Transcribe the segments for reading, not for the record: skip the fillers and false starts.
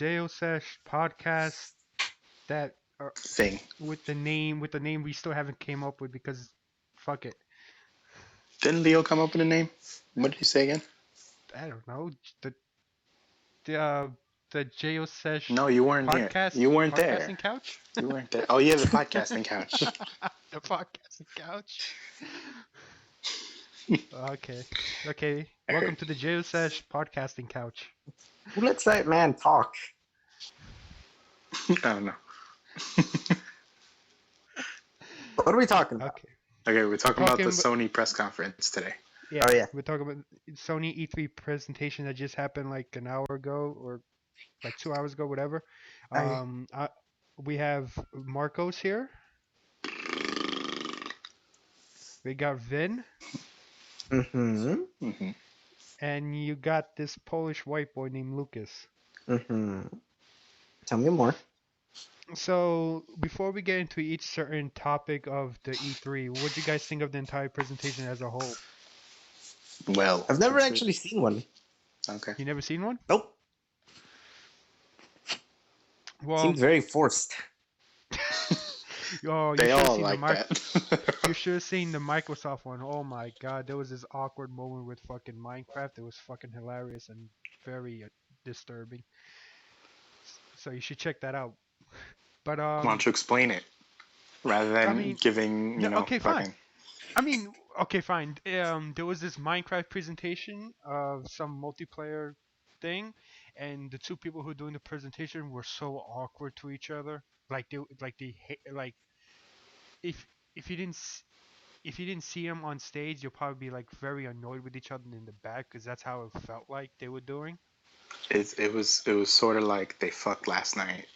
JO-Sesh podcast that Thing. with the name we still haven't came up with because fuck it. Didn't Leo come up with a name? What did he say again? I don't know. The the uh, the JO-Sesh No, you weren't here. podcast You weren't there. podcasting couch. You weren't there. Oh, yeah, the podcasting couch. The podcasting couch. Okay. Okay. Welcome to the JO-Sesh podcasting couch. Who lets that man talk? I don't know. What are we talking about? Okay. Okay, we're talking about the Talking Sony press conference today. Yeah. Oh, yeah. We're talking about Sony E3 presentation that just happened like an hour ago or like 2 hours ago, whatever. Okay. We have Marcos here. We got Vin, Mm-hmm. Mm-hmm. and you got this Polish white boy named Lukasz. Mm-hmm. Tell me more. So before we get into each certain topic of the E3, what do you guys think of the entire presentation as a whole? Well, I've never actually seen one. Okay. You never seen one? Nope. Well, Seems very forced. oh, you They should have all seen like that. You should have seen the Microsoft one. Oh my god, there was this awkward moment with fucking Minecraft. It was fucking hilarious and very disturbing. So you should check that out. But Why don't you explain it rather than I mean, giving, no, okay, fine. fucking. I mean, okay, fine. There was this Minecraft presentation of some multiplayer thing, and the two people who were doing the presentation were so awkward to each other. Like if if you didn't s- if you didn't see them on stage, you'll probably be like very annoyed with each other in the back because that's how it felt like they were doing. It was sort of like they fucked last night,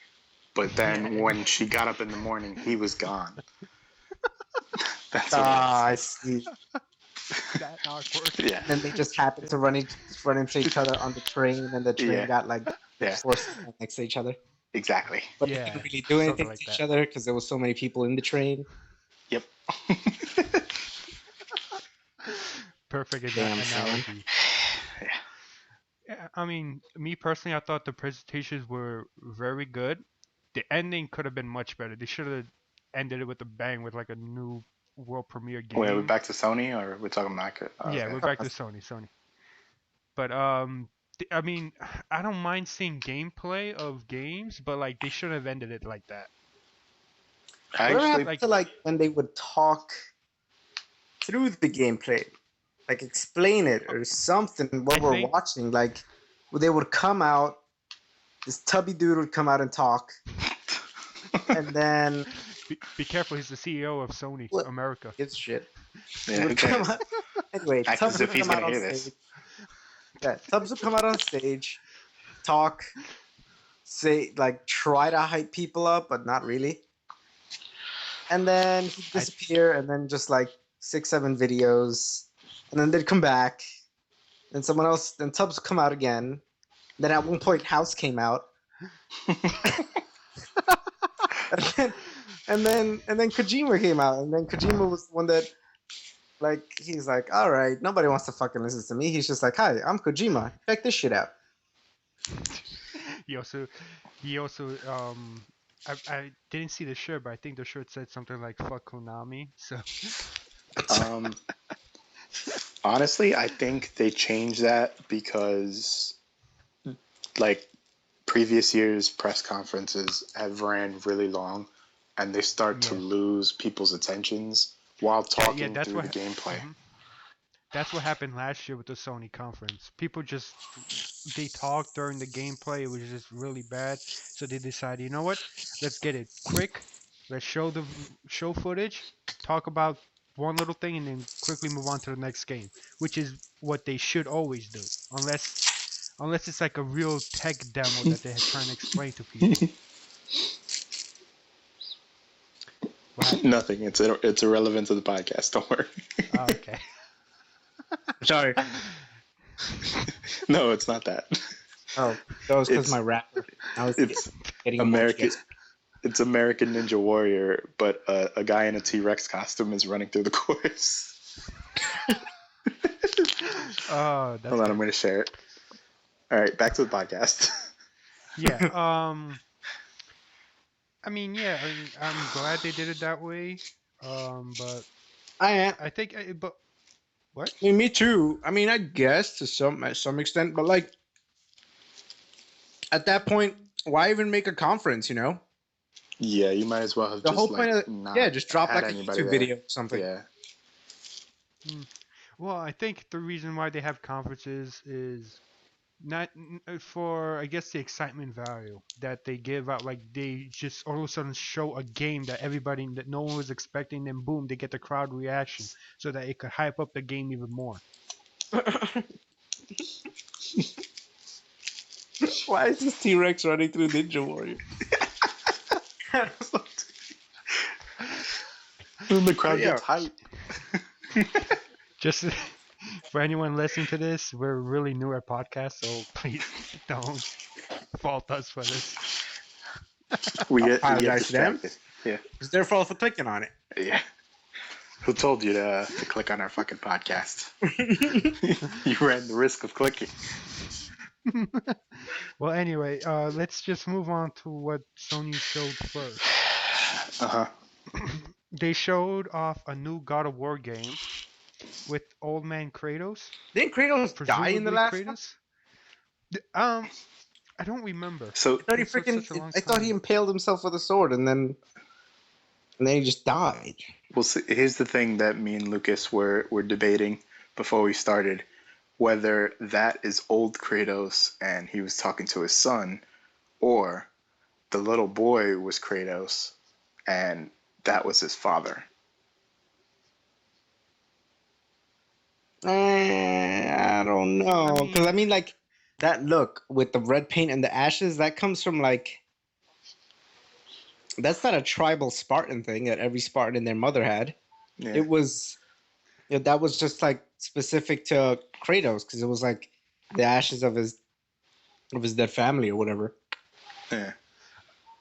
but then Yeah. when she got up in the morning, he was gone. That's what it Ah, I was. see. That awkward. Yeah. And they just happened to run into each other on the train, and the train Yeah. got like Yeah. forced next to each other. Exactly. But they Yeah, couldn't really do something anything like to that. each other because there was so many people in the train. Yep. Perfect Damn, son. analogy. Yeah, I mean, me personally, I thought the presentations were very good. The ending could have been much better. They should have ended it with a bang with like a new world premiere Wait, are we game. back to Sony or we're talking Mac? Yeah, Okay. we're back to Sony. But I mean, I don't mind seeing gameplay of games, but like they shouldn't have ended it like that. I Whatever actually, happened to like when they would talk through the gameplay, like explain it or something while I we're think- watching? Like they would come out, this tubby dude would come out and talk, and then Be careful, he's the CEO of Sony What? America. gives shit. yeah, He who would come cares? out. Anyway, Act Tubbs as would if he's come out gonna on hear this. stage. Yeah, Tubbs would come out on stage, talk, say like try to hype people up, but not really. And then he'd disappear, and then just like 6, 7 videos, and then they'd come back. Then someone else, then Tubbs would come out again. Then at one point, House came out, and then Kojima came out, and then Kojima was the one that, like, he's like, all right, nobody wants to fucking listen to me. He's just like, hi, I'm Kojima. Check this shit out. He also I didn't see the shirt, but I think the shirt said something like "fuck Konami." So Um, honestly, I think they changed that because, like, previous years' press conferences have ran really long, and they start to Yeah. lose people's attentions while talking that's through what the gameplay. Mhm. That's what happened last year with the Sony conference. People just they talked during the gameplay. It was just really bad, so they decided, you know what? Let's get it quick. Let's show footage, talk about one little thing, and then quickly move on to the next game, which is what they should always do, unless it's like a real tech demo that they're trying to explain to people. What happened? Nothing. It's irrelevant to the podcast. Don't worry. Oh, okay. Sorry. No, it's not that. Oh, that was because It's- my rapper. I was It's getting American. emoji. It's American Ninja Warrior, but a guy in a T-Rex costume is running through the course. Oh, that's Hold on, I'm good. going to share it. All right, back to the podcast. Yeah. I mean, yeah. I'm glad they did it that way. But I am. I think, but what? I mean, me too. I mean, I guess to some extent, but like at that point, why even make a conference? You know, Yeah, you might as well have the just whole like point of yeah, not just drop had like a anybody YouTube there. video or something. Yeah. Hmm. Well, I think the reason why they have conferences is not for, I guess, the excitement value that they give out. Like they just all of a sudden show a game that everybody that no one was expecting, then boom, they get the crowd reaction so that it could hype up the game even more. Why is this T-Rex running through Ninja Warrior? Then the But crowd yeah, gets hype. Just for anyone listening to this, we're really new at podcasts, so please don't fault us for this. We I'll get apologize to them. distracted. Yeah. It's their fault for clicking on Yeah. Who told you to click on our fucking podcast? it. You ran the risk of clicking. Well, anyway, let's just move on to what Sony showed first. Uh huh. They showed off a new God of War game with old man Kratos, Didn't Kratos die in the presumably last one? Kratos. I don't remember. So I thought he It's been such a freaking. long I thought he time. impaled himself with a sword and then he just died. well, see, here's the thing that me and Lucas were debating before we started, whether that is old Kratos and he was talking to his son, or the little boy was Kratos and that was his father. I don't know, I because I mean, mean, like that look with the red paint and the ashes. That comes from like that's not a tribal Spartan thing that every Spartan and their mother had. Yeah. It was that was just like specific to Kratos because it was like the ashes of his dead family or whatever. Yeah.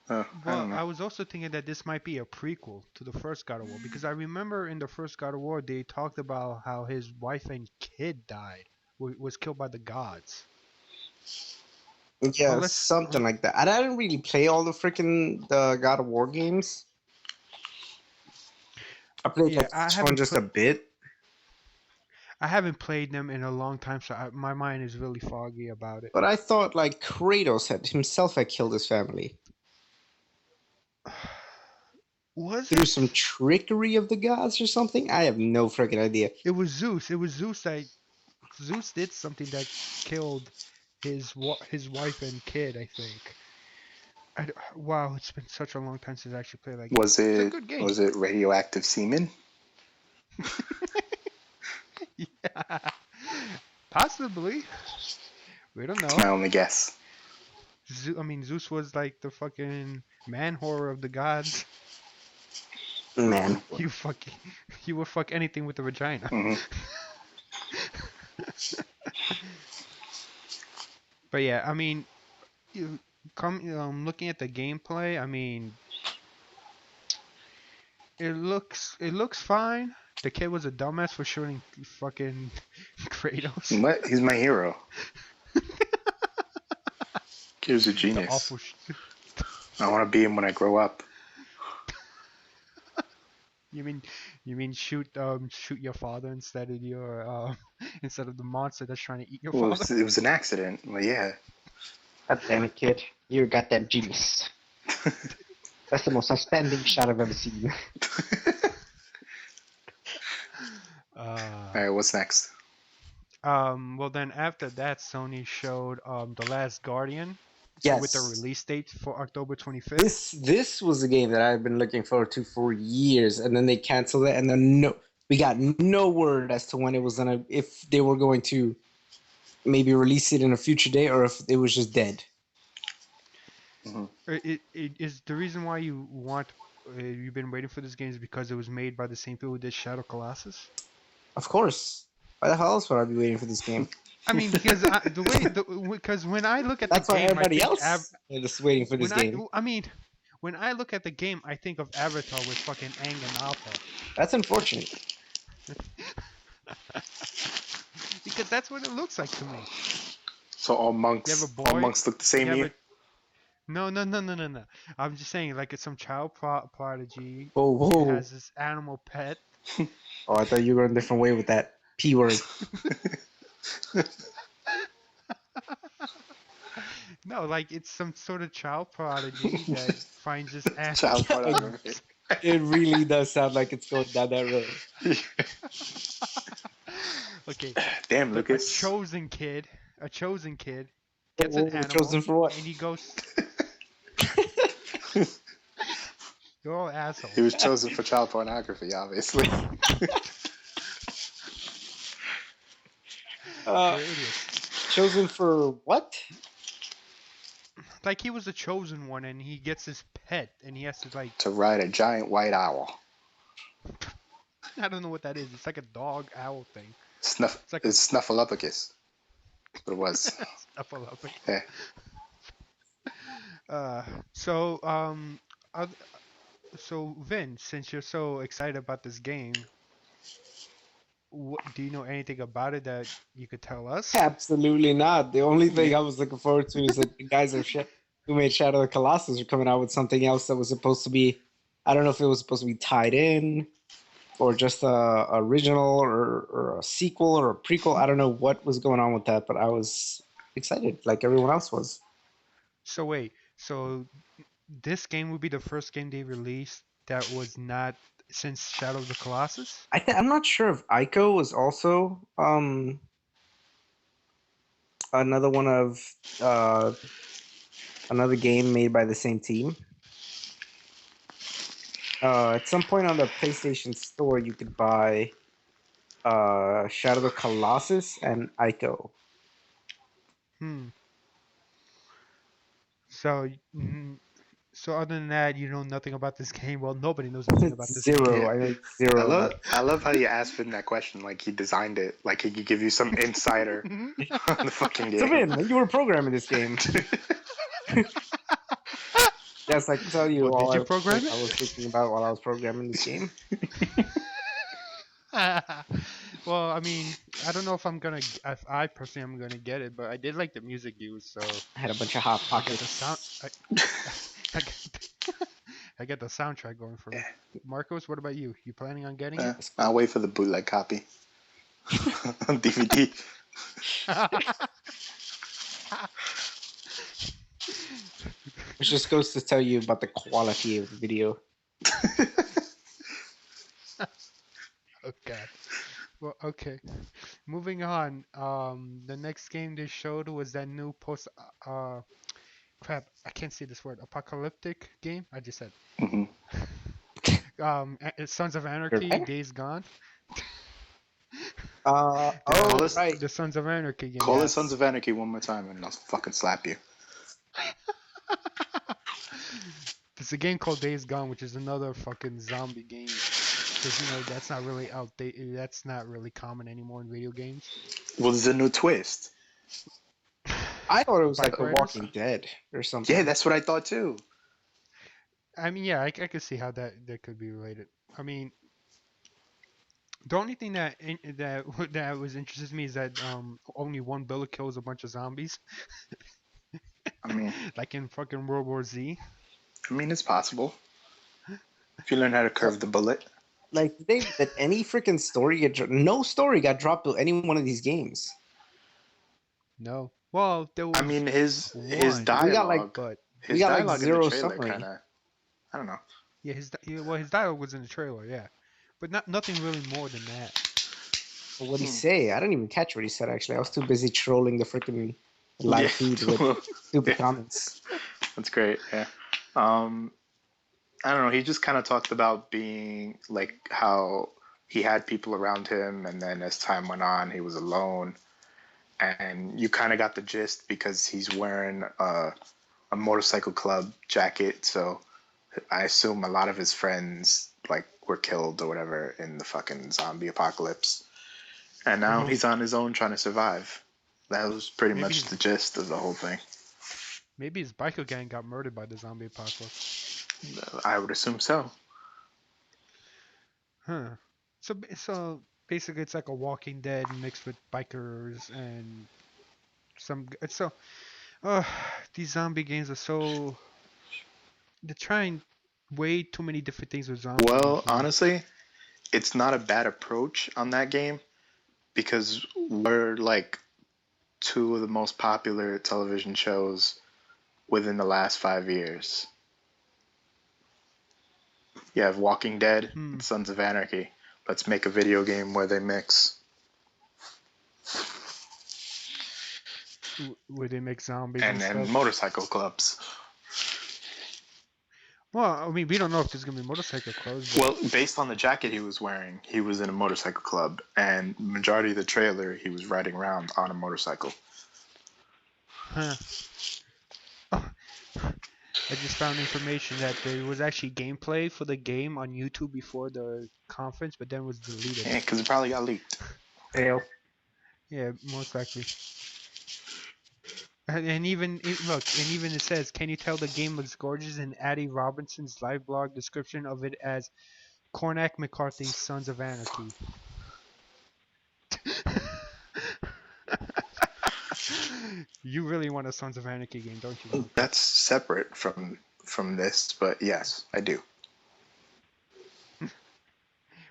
Oh, I well, don't know. I was also thinking that this might be a prequel to the first God of War because I remember in the first God of War they talked about how his wife and kid died, was killed by the gods. But Yeah, let's something like that. I didn't really play all the freaking the God of War games. I played yeah, like this one just a bit. I haven't played them in a long time, so my mind is really foggy about it. But I thought like Kratos had killed his family Was through it? some trickery of the gods or something. I have no freaking idea. It was Zeus. It was Zeus that Zeus did something that killed his wife and kid. I think. Wow, it's been such a long time since I actually played that game. It's a good game. Was it radioactive semen? Yeah, possibly. We don't It's know. my only guess. I mean, Zeus was like the fucking man horror of the gods. Man, You fuck, he would fuck anything with a vagina. Hmm. But yeah, I mean, you looking at the gameplay. I mean, it looks fine. The kid was a dumbass for shooting fucking Kratos. What? He's my hero. Kid's a The genius. awful. I want to be him when I grow up. You mean shoot your father instead of your instead of the monster that's trying to eat your Well, father? it was an accident. Well, yeah. God damn it, kid. You're goddamn genius. That's the most outstanding shot I've ever seen. All right, what's next? Well then after that, Sony showed The Last Guardian with a Yes. release date for October 25th. This was a game that I've been looking forward to for years, and then they canceled it, and then we got no word as to when it was gonna, if they were going to maybe release it in a future day or if it was just dead. Mm-hmm. It is the reason why you've been waiting for this game is because it was made by the same people who did Shadow Colossus. Of course. Why the hell else would I be waiting for this game? I mean, because because when I look at That's the why game, everybody else is just waiting for this game. When I look at the game, I think of Avatar with fucking Aang and Appa. That's unfortunate. Because that's what it looks like to me. So all You have a monks boy. look the same You to have you? a No, no, no, no, no, no. I'm just saying, like, it's some child prodigy Whoa, whoa. has this animal pet. Oh, I thought you were going a different way with that P word. No, like it's some sort of child prodigy that finds this animal Child and it, pornography. moves. it really does sound like it's going down that road. Okay, Damn, but Lucas. a chosen kid gets an Whoa, animal chosen for what? and he goes. You're all He assholes. was chosen for child pornography, obviously. Uh, You're idiots. chosen for what? Like he was the chosen one, and he gets his pet, and he has to like. To ride a giant white owl. I don't know what that is. It's like a dog owl thing. Snuff. It's like a It's Snuffleupagus. That's what it was. snuffleupagus. Yeah. Uh, so oth- so Vin, since you're so excited about this game, do you know anything about it that you could tell us? Absolutely not. The only thing Yeah. I was looking forward to is that the guys who made Shadow of the Colossus are coming out with something else that was supposed to be. I don't know if it was supposed to be tied in or just a original or a sequel or a prequel. I don't know what was going on with that, but I was excited like everyone else was. So wait, so this game would be the first game they released that was not since Shadow of the Colossus? I'm not sure if Ico was also another one of uh, another game made by the same team. At some point on the PlayStation Store, you could buy Shadow of the Colossus and Ico. Hmm. So, so other than that, you know nothing about this game. Well, nobody knows anything about this game. Zero. Yeah. I know I zero love about. I love how you asked Finn that question like he designed it, like he could give you some insider on the fucking So game. Vin, when you were programming this game, yes, I can tell you Well, did all you program I was thinking about while I was programming this game. it? Well, I mean, I don't know if if I personally am gonna get it, but I did like the music used, so I had a bunch of hot I get the sound. pockets. I get, I get the soundtrack going for me. Marcos, what about you? You planning on getting it? That's I'll cool. wait for the bootleg copy on DVD. Which just goes to tell you about the quality of the video. Oh God. Well, okay. Moving on. The next game they showed was that new post. Crap. I can't say this word. Apocalyptic game. I just said. Mhm. Sons of You're Anarchy. right. Days Gone. Call The us, Right. the Sons of Anarchy game. call us Sons Yes. of Anarchy one more time, and I'll fucking slap you. There's a game called Days Gone, which is another fucking zombie game. Because that's not really outdated. That's not really common anymore in video games. Well, there's a new twist. I thought it was like Bike The riders. Walking Dead or Yeah, something. that's what I thought too. I mean, yeah, I could see how that could be related. I mean, the only thing that was interested me is that only one bullet kills a bunch of zombies, I mean, like in fucking World War Z. it's possible if you learn how to curve the bullet. Like, did any freaking story no story got dropped to any one of these games. No, well, there I was mean, his one, We got like dialogue, but we his got like dialogue in the zero trailer summary. kind of, I don't know. yeah, well, his dialogue was in the trailer, yeah, but nothing really more than that. What would he Hmm. say? I didn't even catch what he said. Actually, I was too busy trolling the freaking Yeah, live feed with yeah, stupid comments. that's great. Yeah. Um, I don't know. He just kind of talked about being like how he had people around him, and then as time went on, he was alone. And you kind of got the gist because he's wearing a motorcycle club jacket. So I assume a lot of his friends like were killed or whatever in the fucking zombie apocalypse. And now Hmm. he's on his own trying to survive. That was pretty Maybe much his the gist of the whole thing. maybe his biker gang got murdered by the zombie apocalypse. I would assume so. Huh. So basically, it's like a Walking Dead mixed with bikers and some. So Uh, these zombie games are so. They're trying way too many different things with zombie Well, games now. honestly, it's not a bad approach on that game because we're like two of the most popular television shows within the last 5 years. You have Walking Dead Hmm. and Sons of Anarchy. Let's make a video game where they mix. Where they make zombies and And stuff. motorcycle clubs. Well, I mean, we don't know if there's gonna be motorcycle clubs, but Well, based on the jacket he was wearing, he was in a motorcycle club, and majority of the trailer he was riding around on a motorcycle. huh. I just found information that there was actually gameplay for the game on YouTube before the conference, but then was deleted. Yeah, because it probably got leaked. Fail. Yeah, most likely. And even look, and even it says, "Can you tell the game looks gorgeous?" In Addie Robinson's live blog description of it as Cormac McCarthy's Sons of Anarchy. You really want a Sons of Anarchy game, don't you, Lukasz? That's separate from this, but yes, I do.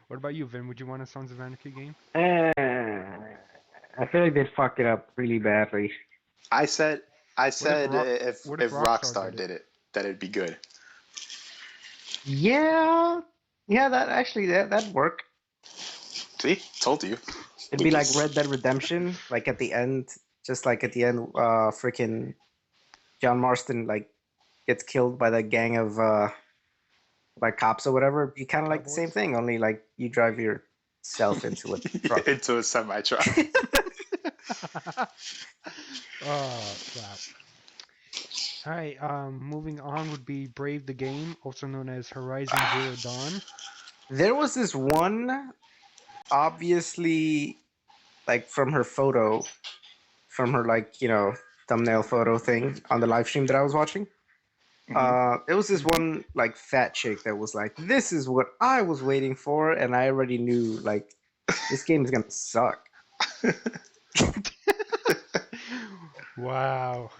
What about you, Vin? Would you want a Sons of Anarchy game? I feel like they fuck it up really badly. I said if What if Rockstar did did it, that it'd be good. Yeah, that actually that'd work. See, told you. It'd be like Red Dead Redemption, like at the end, just like at the end, freaking John Marston like gets killed by that gang of like cops or whatever. It'd be kind of like the same Cowboys? thing, only like you drive yourself into a truck. Into a semi truck. Oh, wow. Alright, moving on would be Brave the Game, also known as Horizon Zero Dawn. There was this one, obviously, like from her photo, from her like thumbnail photo thing on the live stream that I was watching. It was this one like fat chick that was like, "This is what I was waiting for," and I already knew like this game is gonna suck. Wow.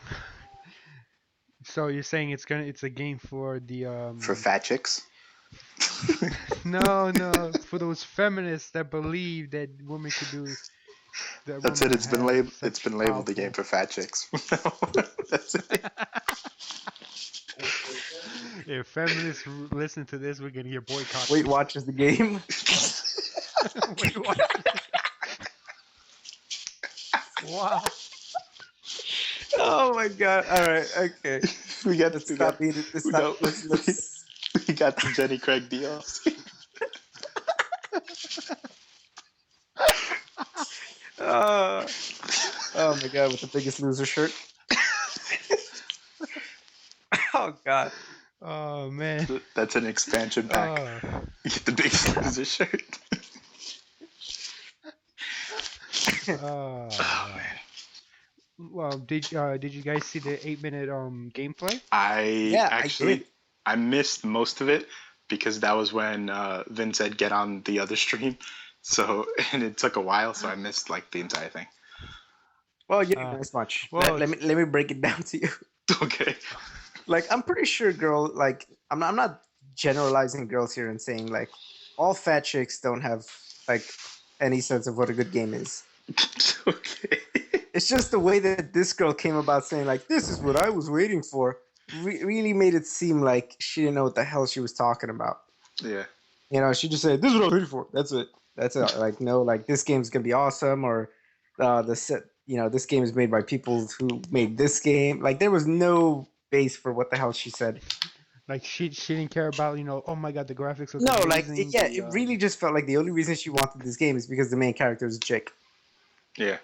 So you're saying it's a game for the For fat chicks. no, for those feminists that believe that women could do that That's it. women It's been have labeled. It's such been labeled the game powerful. for fat chicks. That's it. If feminists listen to this, we're gonna get boycotted. Weight Watchers the game. Weight Watchers. Wow. Oh my god! All right, okay. we got Let's we stop got being. Let's no, stop. Let's. we got the Jenny Craig DLC. Oh my god! With the Biggest Loser shirt. Oh god. Oh man. That's an expansion pack. You get the Biggest Loser shirt. Oh Oh man. Well, did you guys see the 8-minute gameplay? I missed most of it because that was when Vin said get on the other stream. So and it took a while, so I missed like the entire thing. Well, you didn't miss much. well, let me break it down to you. Okay. Like I'm pretty sure like I'm not generalizing girls here and saying like all fat chicks don't have like any sense of what a good game is. Okay. It's just the way that this girl came about saying like this is what I was waiting for really made it seem like she didn't know what the hell she was talking about. Yeah. She just said this is what I was waiting for. That's it. Like no, like this game's gonna be awesome, or this game is made by people who made this game. Like there was no base for what the hell she said. Like she didn't care about oh my god, the graphics look No, amazing. like it really just felt like the only reason she wanted this game is because the main character is a chick. Yeah.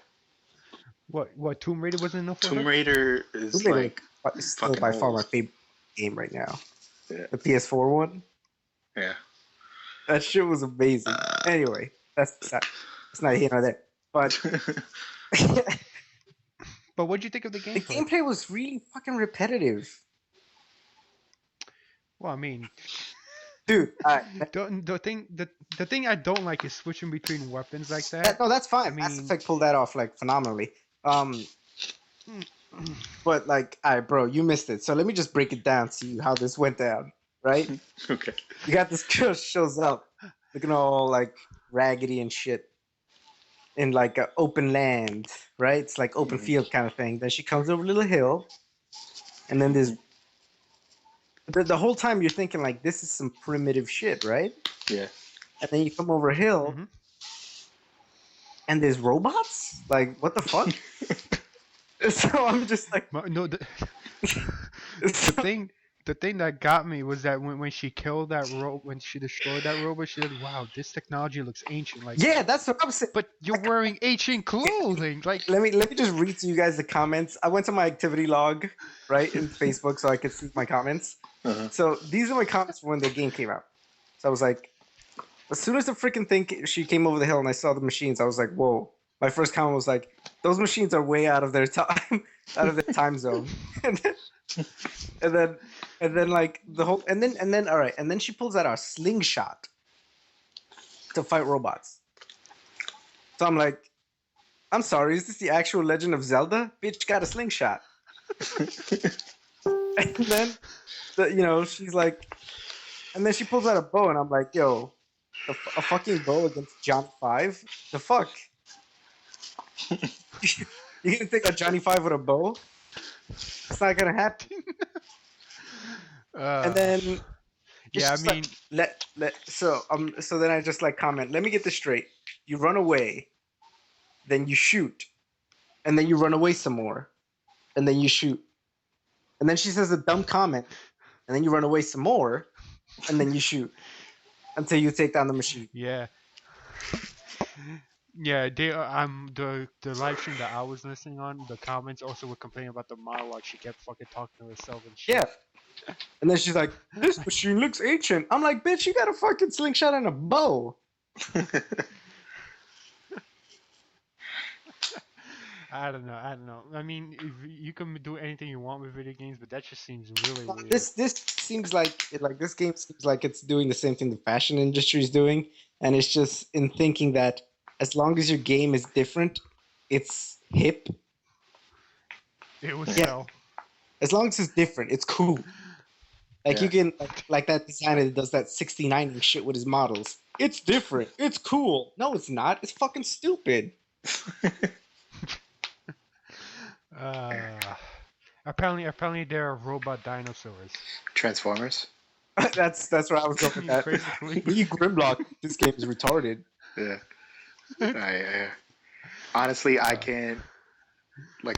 What Tomb Raider wasn't enough for Tomb her? Raider is Tomb Raider like is still fucking by far my old. favorite game right now. Yeah. The PS4 one. Yeah. That shit was amazing. Anyway, that's not here nor there. But But what'd you think of the gameplay? The gameplay was really fucking repetitive. Well, I mean, dude, the thing I don't like is switching between weapons like that. No, that's fine. I mean, Mass Effect pulled that off like phenomenally. But like, all right, bro, you missed it. So let me just break it down to you how this went down. Right? Okay. You got this girl shows up, looking all like raggedy and shit, in like an open land, right? It's like open Mhm. field kind of thing. Then she comes over a little hill, and then there's Mhm. the whole time you're thinking like this is some primitive shit, right? Yeah. And then you come over a hill, Hmm. and there's robots. Like, what the fuck? So I'm just like, No, the so, thing the thing that got me was that when she killed that when she destroyed that robot, she said, "Wow, this technology looks ancient." Like, yeah, that's what I'm saying. but you're wearing ancient clothing. Like, Let me just read to you guys the comments. I went to my activity log, right, in Facebook so I could see my comments. Uh-huh. So these are my comments from when the game came out. So I was like, as soon as the freaking thing she came over the hill and I saw the machines, I was like, whoa. My first comment was like, those machines are way out of their time, out of their time zone. And then, and then, and then like the whole, and then all right, and then she pulls out a slingshot to fight robots. So I'm like, I'm sorry, is this the actual Legend of Zelda? Bitch got a slingshot. And then, she's like, and then she pulls out a bow, and I'm like, yo, a fucking bow against Johnny Five? The fuck? You gonna take a Johnny Five with a bow? It's not gonna happen. And uh, then it's yeah, I just like mean, so then I just like comment, let me get this straight. You run away, then you shoot, and then you run away some more, and then you shoot. And then she says a dumb comment, and then you run away some more, and then you shoot until you take down the machine. yeah, yeah. The live stream that I was listening on. The comments also were complaining about the monologue. She kept fucking talking to herself and shit. Yeah. And then she's like, this machine looks ancient. I'm like, bitch, you got a fucking slingshot and a bow. I don't know. I don't know. I mean, if you can do anything you want with video games, but that just seems really No, weird. this seems like this game seems like it's doing the same thing the fashion industry is doing, and it's just in thinking that as long as your game is different, it's hip. It would Yeah, sell. as long as it's different, it's cool. Like you Yeah. can like that designer that does that 69ing shit with his models. It's different. It's cool. No, it's not. It's fucking stupid. Uh, apparently there are robot dinosaurs. Transformers. That's where I was going with that. Basically. We Grimlock. This game is retarded. Yeah. Honestly, I Uh, can't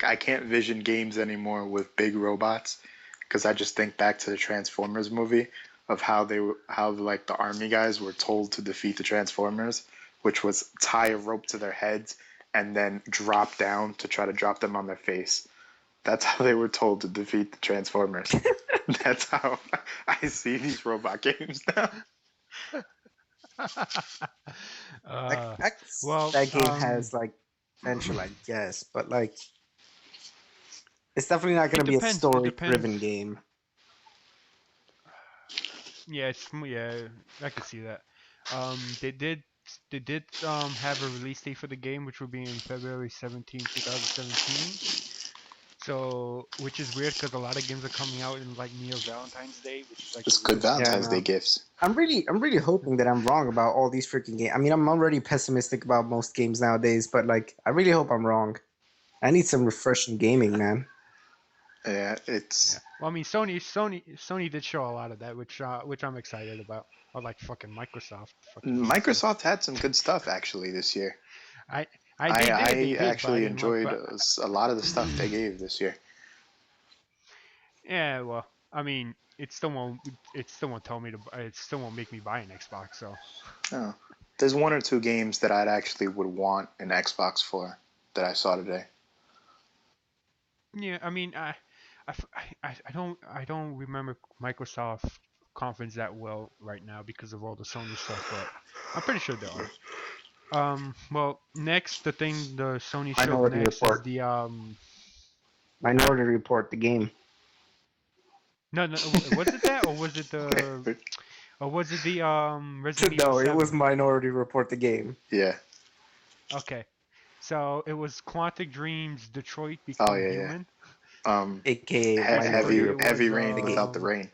I can't vision games anymore with big robots because I just think back to the Transformers movie of how like the army guys were told to defeat the Transformers, which was tie a rope to their heads and then drop down to try to drop them on their face. That's how they were told to defeat the Transformers. That's how I see these robot games now. uh, I can see well, that game has like potential, I guess, but like it's definitely not going it to be a depends. It depends. story-driven game. Yeah, yeah, I could see that. They did have a release date for the game, which will be in February 17, 2017. So, which is weird because a lot of games are coming out in like near Valentine's Day, which is like a It's good weird Yeah, I Valentine's Day know. gifts. I'm really hoping that I'm wrong about all these freaking games. I mean, I'm already pessimistic about most games nowadays, but like, I really hope I'm wrong. I need some refreshing gaming, man. Yeah, Yeah. Well, I mean, Sony did show a lot of that, which I'm excited about. Or like fucking Microsoft, fucking useless. Microsoft had some good stuff actually this year. I they I did, but I actually didn't like. enjoyed But a lot of the stuff they gave this year. yeah, well, I mean, it still won't tell me to. It still won't make me buy an Xbox. So Oh, there's one or two games that I'd actually would want an Xbox for that I saw today. yeah, I mean, I don't remember Microsoft conference that well right now because of all the Sony stuff, but I'm pretty sure there are. Well, next, the thing the Sony showed Minority next is Report. the huh? Minority Report, the game. No, no, was it that or was it the Resident Evil No, it was 7? Minority Report, the game. Yeah. Okay, so it was Quantic Dream's Detroit Oh Become yeah, yeah. Human. aka my I think lawyer. it was heavy rain without the rain.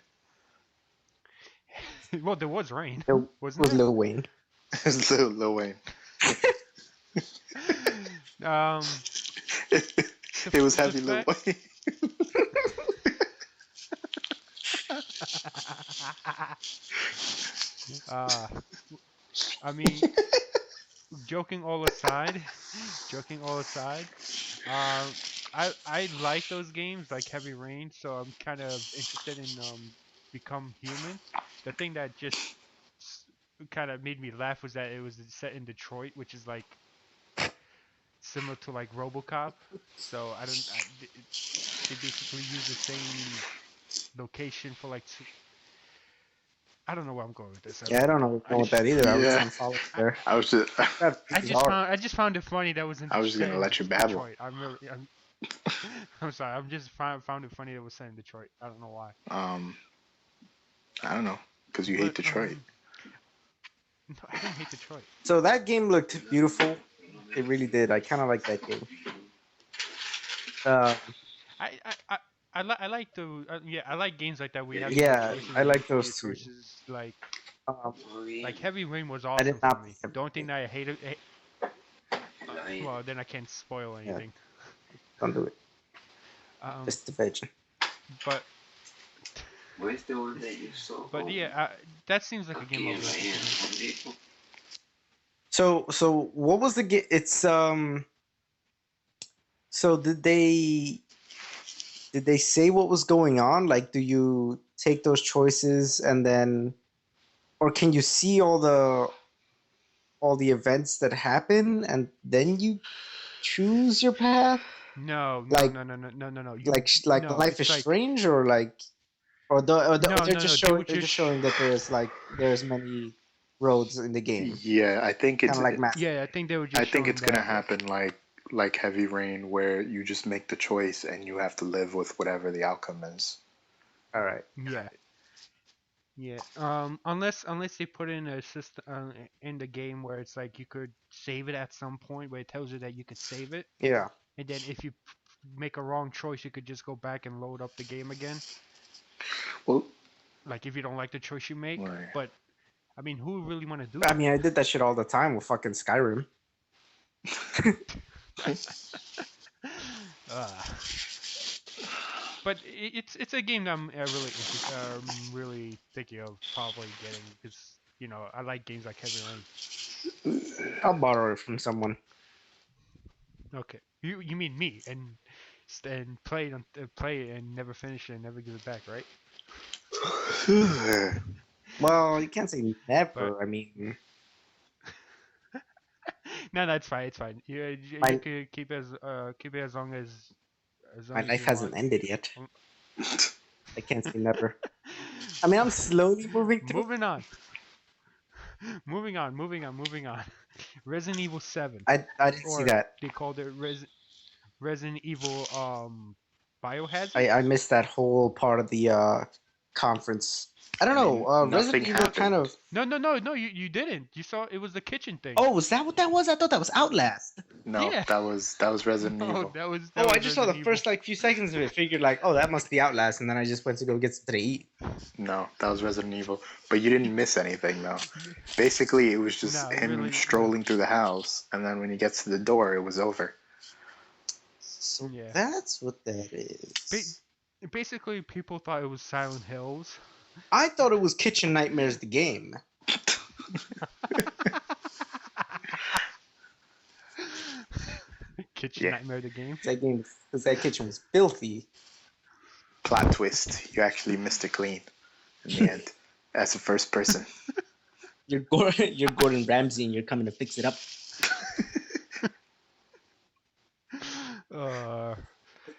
well, there was rain, It wasn't was there? Lil Wayne. It's Lil Wayne. um, It was the heavy Lil fact. Wayne. uh, I mean, joking all aside, joking all aside, um, I like those games like Heavy Rain, so I'm kind of interested in Become Human. The thing that just kind of made me laugh was that it was set in Detroit, which is like similar to like RoboCop. So I don't. They basically use the same location for like. I don't know where I'm going with this. Yeah, I don't know what's I wrong with just that either. I was Yeah, on solid I, there. I was just That is hard. I just found it funny that was in I was just set gonna in let you babble. Detroit. I'm sorry. I'm just found it funny that it was set in Detroit. I don't know why. I don't know, because you hate But Detroit. no, I don't hate Detroit. So that game looked beautiful. It really did. I kind of like that game. Um, I I I, I like the yeah I like games like that. We have to make yeah, choices I and like make those weird two. choices. Like Um, Heavy Rain was I did awesome for not me. play The only thing everything. that I hated, well, then I can't spoil Yeah, anything. don't do it. Um, Just the veg. but Where's the one that you saw? but yeah, that seems like a game I'll be interested in. So what was the game? It's So did they say what was going on? Like, do you take those choices and then, or can you see all the events that happen and then you choose your path? No, no, Like no, no, no, no, no, no. like No, Life it's is like Strange, or like, or no, they're no, just no. They showing would they're just just showing that there's many roads in the game, Yeah, I think kind it's. of like Mass. yeah. I think they were I just think showing it's gonna that. happen like Heavy Rain, where you just make the choice and you have to live with whatever the outcome is. All right. Yeah, yeah. Unless they put in a system in the game where it's like you could save it at some point, where it tells you that you could save it, Yeah. and then if you make a wrong choice, you could just go back and load up the game again. Well, Like if you don't like the choice you make, right. but I mean, who would really want to do I that? mean, I did that shit all the time with fucking Skyrim. uh, but it's a game that I'm really interested, really thinking of probably getting because I like games like Heavy Rain. I'll borrow it from someone. Okay, you mean me and play it and never finish it and never give it back, right? Well, you can't say But never. I mean, no, that's fine. It's fine. You my could keep it as long my as life you hasn't want. ended yet. Um, I can't say never. I mean, I'm slowly moving through. Moving on. Moving on. Resident Evil 7, I didn't see or that. they called it Resident Evil Biohazard. I missed that whole part of the conference. I don't I know. mean, nothing Resident Evil kind happened. of. No, you didn't. You saw it was the kitchen thing. Oh, was that what that was? I thought that was Outlast. No, Yeah. that was Resident No, Evil. that Oh, I was just saw the Resident Evil. first like few seconds of it. Figured like, oh, that must be Outlast, and then I just went to go get something to eat. No, that was Resident Evil. But you didn't miss anything though. Basically, it was just No, him really, no. strolling through the house, and then when he gets to the door, it was over. So Yeah. that's what that is. Basically, people thought it was Silent Hills. I thought it was Kitchen Nightmares the game. Kitchen Yeah. Nightmare the game. That game, because that kitchen was filthy. Plot twist: you actually missed it clean in the end, as a first person. You're Gordon Ramsay, and you're coming to fix it up. Uh,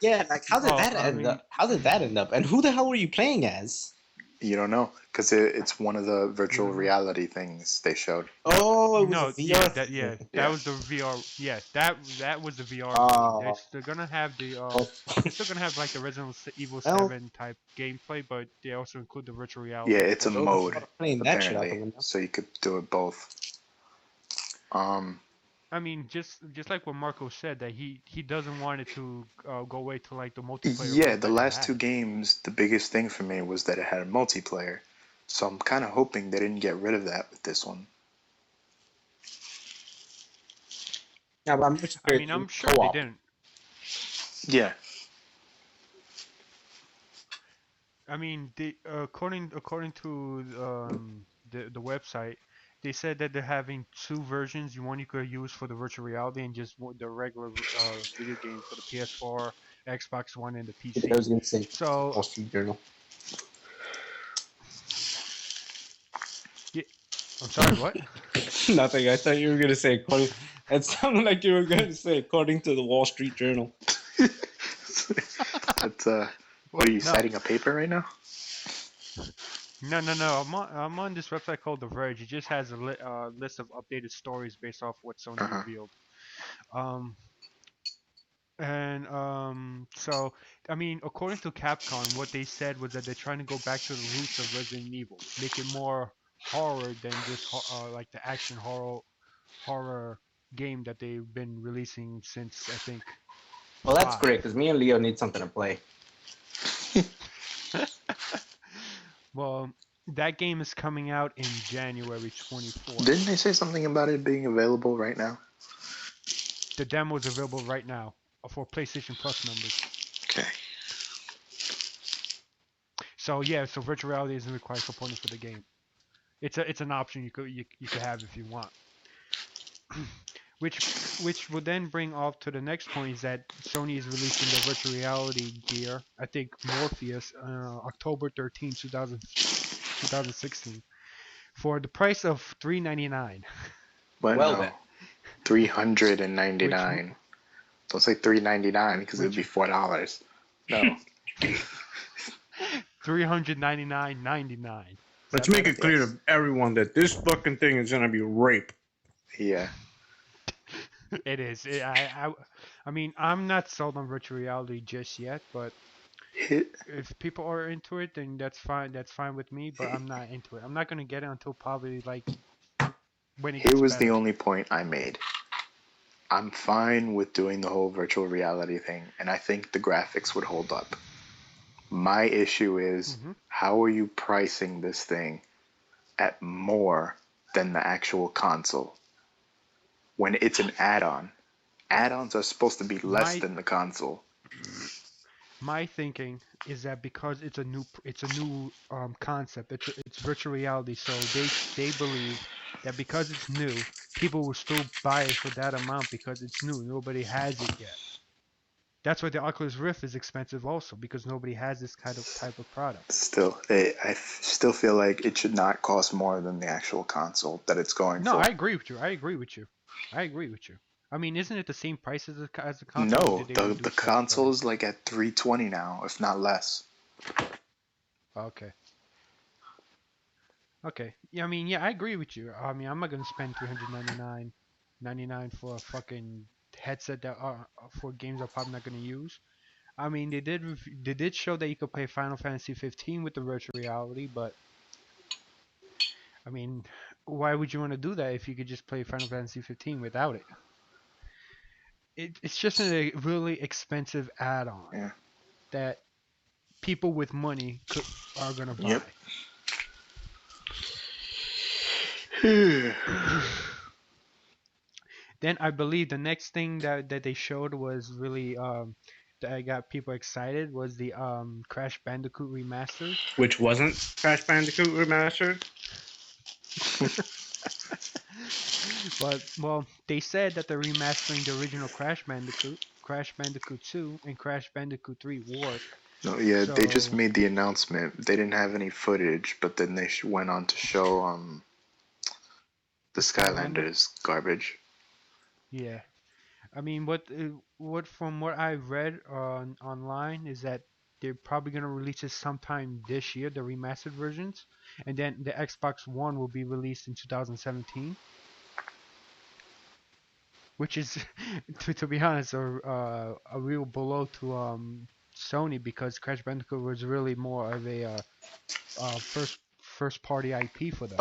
Yeah, like how did oh, that I end mean, up? How did that end up? And who the hell were you playing as? You don't know because it's one of the virtual Mhm. reality things they showed. Oh, it was a no, VR that thing. that was the VR. Yeah, that was the VR thing. Oh, They're gonna have well, they're still gonna have like the Resident Evil well, 7 type gameplay, but they also include the virtual Yeah, reality it's a throw mode playing that shit out the apparently, window. so you could do it both. Um, I mean, just like what Marco said, that he doesn't want it to go away to like the multiplayer Yeah, mode the that it last two had. games, the biggest thing for me was that it had a multiplayer. So I'm kind of hoping they didn't get rid of that with this one. Yeah, but I'm just I curious. mean, I'm sure they Co-op. didn't. Yeah. I mean, according to the website, they said that they're having two versions. One you could use for the virtual reality, and just the regular video game for the PS4, Xbox One, and the I PC. was gonna say So Wall Street Journal. yeah, I'm sorry, what? Nothing. I thought you were gonna say according. It sounded like you were gonna say according to the Wall Street Journal. That's what are you No, citing a paper right now? no. I'm on this website called The Verge. It just has a list of updated stories based off what Sony Uh-huh. revealed. Um, And so I mean, according to Capcom, what they said was that they're trying to go back to the roots of Resident Evil, make it more horror than just like the action horror game that they've been releasing since I think Well, that's great five. because me and Leo need something to play. Well, that game is coming out in January 24th. Didn't they say something about it being available right now? The demo is available right now for PlayStation Plus members. Okay. So yeah, so virtual reality isn't a required component for the game. It's an option you could have if you want. which which will then bring off to the next point is that Sony is releasing the virtual reality gear. I think Morpheus, October 13, 2016, for the price of $399. But Well no, then, 399. Don't say 399 because it would which be $4. No. 399.99. Is let's that make better? it clear Yes. to everyone that this fucking thing is gonna be rape. Yeah. It is. I mean, I'm not sold on virtual reality just yet, but Hit. if people are into it, then that's fine. That's fine with me. But I'm not into it. I'm not gonna get it until probably like when it Here gets was the better. only point I made. I'm fine with doing the whole virtual reality thing, and I think the graphics would hold up. My issue is Hmm. how are you pricing this thing at more than the actual console when it's an add-on? Add-ons are supposed to be less My than the console. my thinking is that because it's a new concept. It's virtual reality, so they believe that because it's new, people will still buy it for that amount because it's new. Nobody has it yet. That's why the Oculus Rift is expensive also because nobody has this kind of type of product. Still, I still feel like it should not cost more than the actual console that it's going No, for. I agree with you. I agree with you. I agree with you. I mean, isn't it the same price as the console, or No, did they the reduce that console price? is like at 320 now, if not less. Okay. Okay. Yeah, I mean, yeah, I agree with you. I mean, I'm not gonna spend 399.99 for a fucking headset that for games I'm probably not gonna use. I mean, they did show that you could play Final Fantasy 15 with the virtual reality, but I mean, why would you want to do that if you could just play Final Fantasy 15 without it? It's just a really expensive add-on Yeah. that people with money are gonna Yep. buy. Then I believe the next thing that they showed was really that got people excited was the Crash Bandicoot remastered. Which wasn't Crash Bandicoot Remastered. But well, they said that they're remastering the original Crash Bandicoot, Crash Bandicoot 2, and Crash Bandicoot 3 work. No, yeah, they just So made the announcement. They didn't have any footage, but then they went on to show the the Skylander, Skylanders garbage. yeah. I mean, what from what I've read on online is that they're probably gonna release it sometime this year, the remastered versions, and then the Xbox One will be released in 2017, which is, to be honest, a real blow to Sony because Crash Bandicoot was really more of a first party IP for them.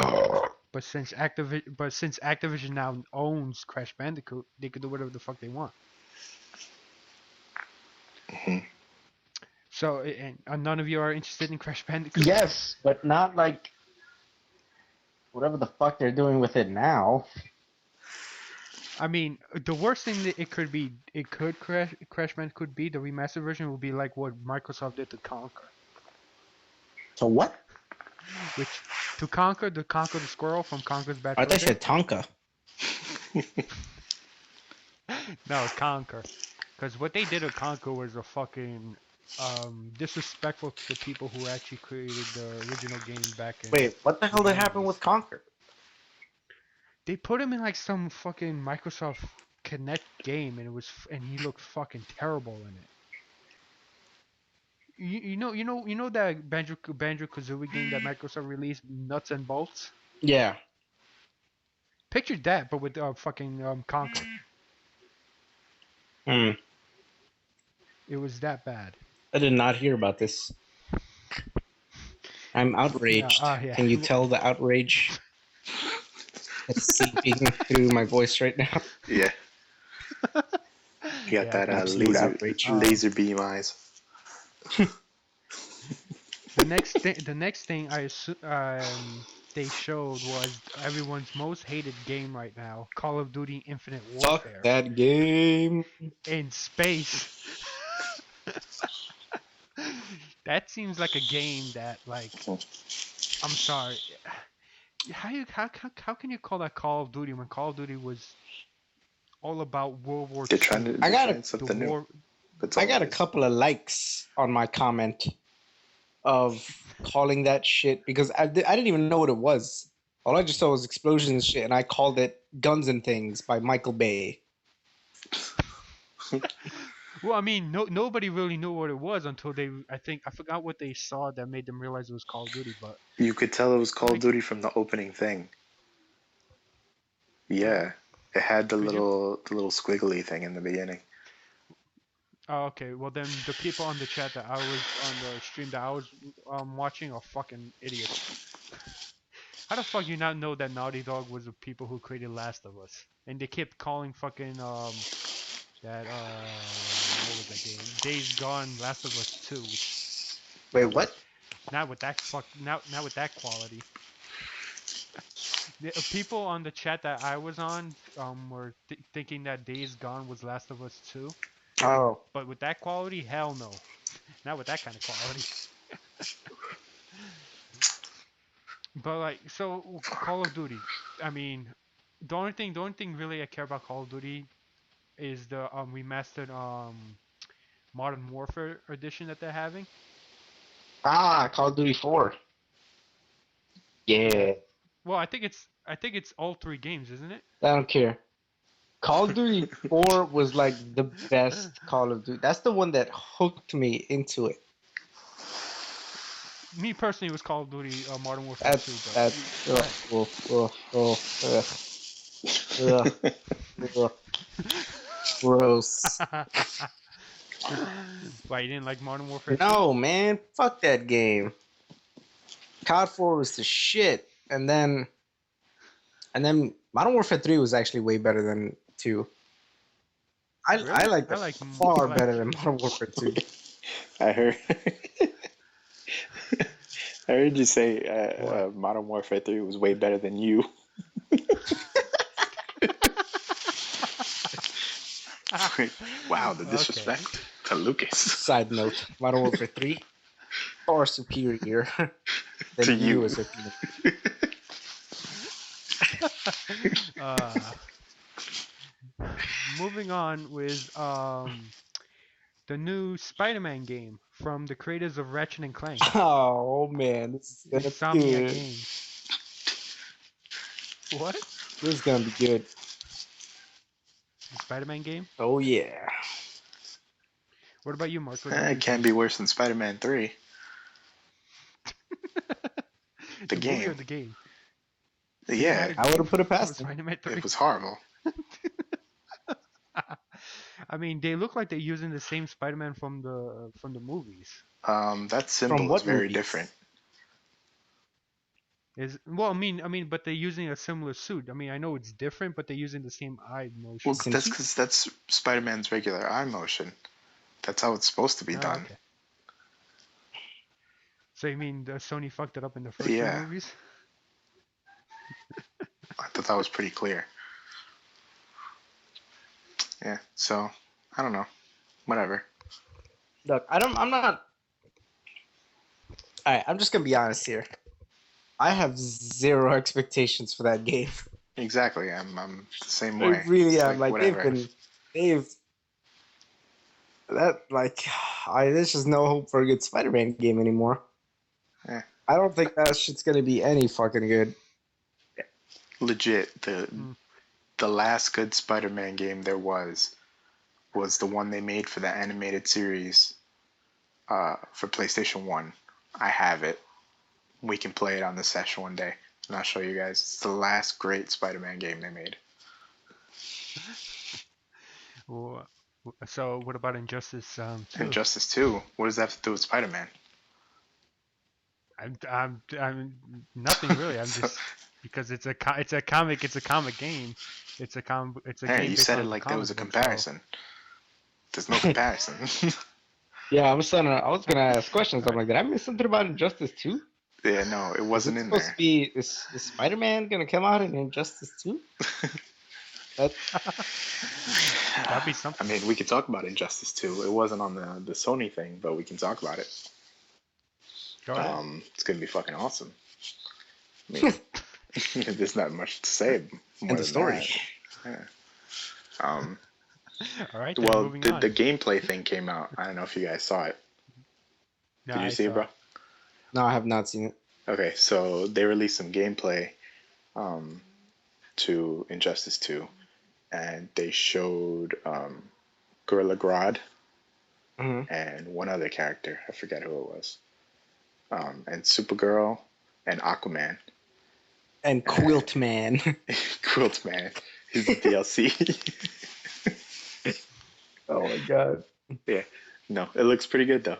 But since Activision now owns Crash Bandicoot, they could do whatever the fuck they want. Mhm. So, and none of you are interested in Crash Bandicoot? Yes, but not like whatever the fuck they're doing with it now. I mean, the worst thing that Crash Bandicoot be, the remastered version will be like what Microsoft did to Conquer. So what? Which, to Conquer the squirrel from Conquer's Bad I Fur thought you Day? said Tonka. No, Conquer. Because what they did to Conquer was a fucking disrespectful to the people who actually created the original game back in Wait, what the the hell did happen 90s. with Conquer? They put him in like some fucking Microsoft Kinect game, and he looked fucking terrible in it. You know that Banjo Kazooie game that Microsoft released, Nuts and Bolts. Yeah. Picture that, but with fucking Conquer. Hmm. It was that bad. I did not hear about this. I'm outraged. Yeah. Can you tell the outrage that's seeping through my voice right now? Yeah. You got Yeah, I that can Absolute imagine. outrage. laser beam eyes. The next thing they showed was everyone's most hated game right now, Call of Duty Infinite Fuck Warfare that game. in space. That seems like a game that, like, I'm sorry, how can you call that Call of Duty when Call of Duty was all about World War They're trying II? to I they're got a trying The something new. war. That's I all got it a is. couple of likes on my comment of calling that shit because I didn't even know what it was. All I just saw was explosions and shit, and I called it Guns and Things by Michael Bay. Well, I mean, nobody really knew what it was until I forgot what they saw that made them realize it was Call of Duty. But You could tell it was Call of like, Duty from the opening thing. Yeah. It had the could you? little squiggly thing in the beginning. Oh, okay. Well, then the people on the chat that I was on the stream that I was watching are fucking idiots. How the fuck you not know that Naughty Dog was the people who created Last of Us? And they kept calling fucking that what was that game? Days Gone, Last of Us 2, which Wait, what? not with that quality. The people on the chat that I was on were thinking that Days Gone was Last of Us 2, Oh, but with that quality, hell no, not with that kind of quality. But like, so Call of Duty. I mean, the only thing really I care about Call of Duty is the remastered Modern Warfare edition that they're having. Call of Duty 4. Yeah. Yeah, Well, I think it's all three games, isn't it? I don't care. Call of Duty 4 was like the best Call of Duty. That's the one that hooked me into it. Me personally, it was Call of Duty Modern Warfare 2, That's but that's go ahead. ugh, ugh, gross. Why you didn't like Modern Warfare 2? No, man, fuck that game. COD 4 was the shit, and then Modern Warfare 3 was actually way better than 2. I Really? liked I it like I far like better than Modern Warfare 2. I heard I heard you say what? Modern Warfare 3 was way better than you. Wow, the Okay. disrespect to Lucas. Side note, Modern Warfare 3 far superior To than you you. as a human. uh, moving on with the new Spider-Man game from the creators of Ratchet and Clank, Oh man, this is gonna be Insomnia good. Games. What? This is gonna be good. The Spider-Man game? Oh yeah. What about you, Mark? What do It you can't think? be worse than Spider-Man 3. The The movie or game. the game? They even had Yeah, a I game wouldn't put it for past him. Spider-Man it 3. was horrible. I mean, they look like they're using the same Spider-Man from the movies. That From symbol is what very movies? different. Well, but they're using a similar suit. I mean, I know it's different, but they're using the same eye Well, motion. that's Simpy? because that's Spider-Man's regular eye motion. That's how it's supposed to be Oh, done. okay. So you mean Sony fucked it up in the first two Yeah, movies? I thought that was pretty clear. Yeah, so I don't know. Whatever. Look, I'm not. All right, I'm just gonna be honest here. I have zero expectations for that game. Exactly. I'm the same I way. really It's am. like Like whatever. they've that like there's just no hope for a good Spider-Man game anymore. Yeah. I don't think that shit's gonna be any fucking good. Legit, Hmm. the last good Spider-Man game there was the one they made for the animated series for PlayStation 1. I have it. We can play it on the session one day, and I'll show you guys. It's the last great Spider-Man game they made. Well, so what about Injustice 2? Injustice 2, what does that have to do with Spider-Man? I'm nothing really. I'm So, just because it's a comic game. It's a hey, game you based said it on the like there was comic a book. So comparison. There's no comparison. Yeah, I was gonna ask questions. I'm like, did I miss something about Injustice 2? Yeah, no, it Is wasn't it in supposed to there. be is Spider-Man gonna come out in Injustice 2? That that'd be I something. mean, we could talk about Injustice 2. It wasn't on the Sony thing, but we can talk about it. Go ahead. It's gonna be fucking awesome. I mean, there's not much to say more and the than story. that. Yeah. Um, All right, then well, moving the on. gameplay thing came out. I don't know if you guys saw it. No, Did you I see it, saw bro? it. No, I have not seen it. Okay, so they released some gameplay um, to Injustice 2, and they showed Gorilla Grodd Hmm. and one other character. I forget who it was. And Supergirl and Aquaman. And And Quilt Man. Quilt Man. He's the DLC. Oh my god. Yeah. No, it looks pretty good though.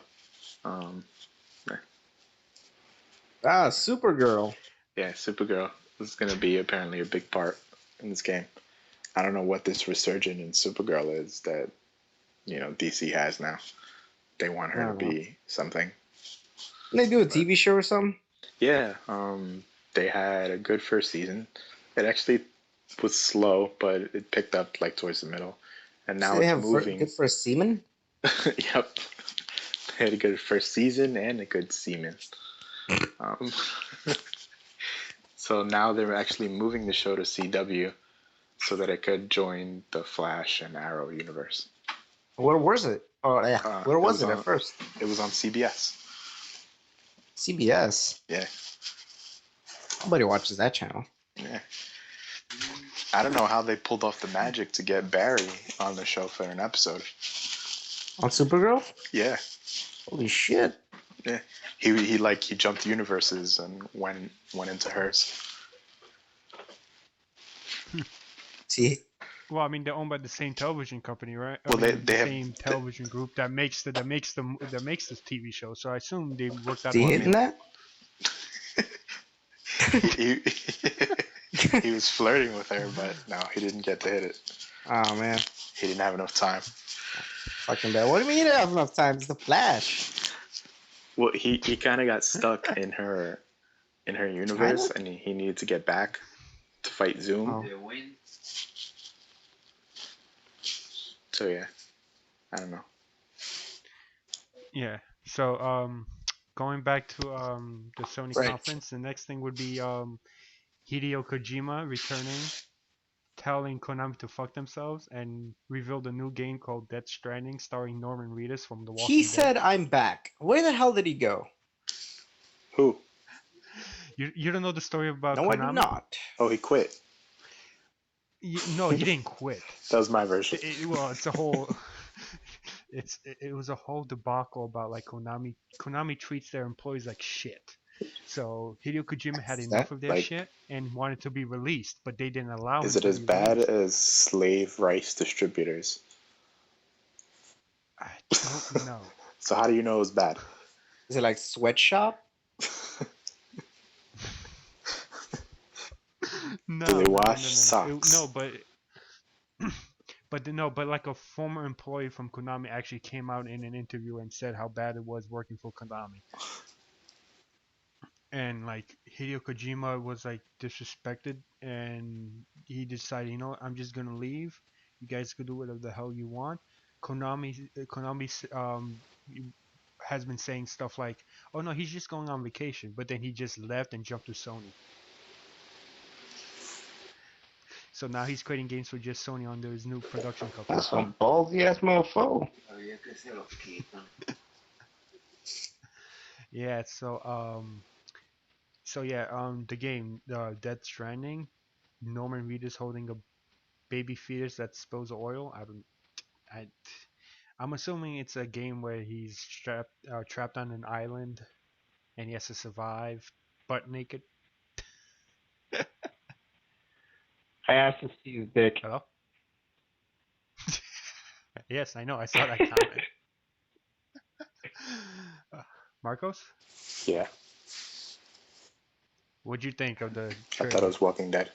Um, Ah, Supergirl. yeah, Supergirl is going to be apparently a big part in this game. I don't know what this resurgence in Supergirl is that DC has now. They want I her to don't know. be something. Can they do a But TV show or something? yeah, they had a good first season. It actually was slow, but it picked up like towards the middle, and So now they it's have moving. good for a semen? Yep, they had a good first season and a good season. Um, so now they're actually moving the show to CW so that it could join the Flash and Arrow universe. Where was it? Oh yeah. Where It was was it at on first? it was on CBS. CBS. Yeah, Nobody watches that channel. yeah. I don't know how they pulled off the magic to get Barry on the show for an episode. On Supergirl? Yeah, Holy shit. yeah. He jumped universes and went into hers. See, Well, I mean, they're owned by the same television company, right? I Well, mean, the they have. same television group that makes this TV show. So I assume they worked out a see Well, I deal. hitting mean, that? he he was flirting with her, but no, he didn't get to hit it. Oh man. He didn't have enough time. Fucking bad. What do you mean you don't have enough time? It's the Flash. Well, he kind of got stuck in her universe, Kinda? and he needed to get back to fight Zoom. Oh. The win. So yeah, I don't know. Yeah. So going back to the Sony Right. conference, the next thing would be Hideo Kojima returning, telling Konami to fuck themselves, and revealed a new game called Death Stranding, starring Norman Reedus from The Walking He Dead. said, "I'm back." Where the hell did he go? Who? You don't know the story about No, I do Konami? not. Oh, he quit. No, he didn't quit. That was my version. Well, it's a whole. It was a whole debacle about like Konami. Konami treats their employees like shit. So Hideo Kojima had Is enough that of their like? shit and wanted to be released, but they didn't allow Is him it to as be bad released. as slave rights distributors? I don't know. So how do you know it was bad? Is it like sweatshop? No, Do they no, wash no, no, no. socks? No, but like a former employee from Konami actually came out in an interview and said how bad it was working for Konami. And like Hideo Kojima was like disrespected, and he decided, you know what, I'm just gonna leave. You guys could do whatever the hell you want. Konami has been saying stuff like, "Oh no, he's just going on vacation," but then he just left and jumped to Sony. So now he's creating games for just Sony under his new production company. That's some ballsy ass mofo. Había que se los quitan. Yeah, the game, Death Stranding, Norman Reedus holding a baby fetus that spills oil. I, I'm assuming it's a game where he's trapped on an island, and he has to survive butt naked. I asked to see his dick. Hello? Yes, I know. I saw that comment. Marcos, Yeah, what'd you think of the I trailer? thought it was Walking Dead.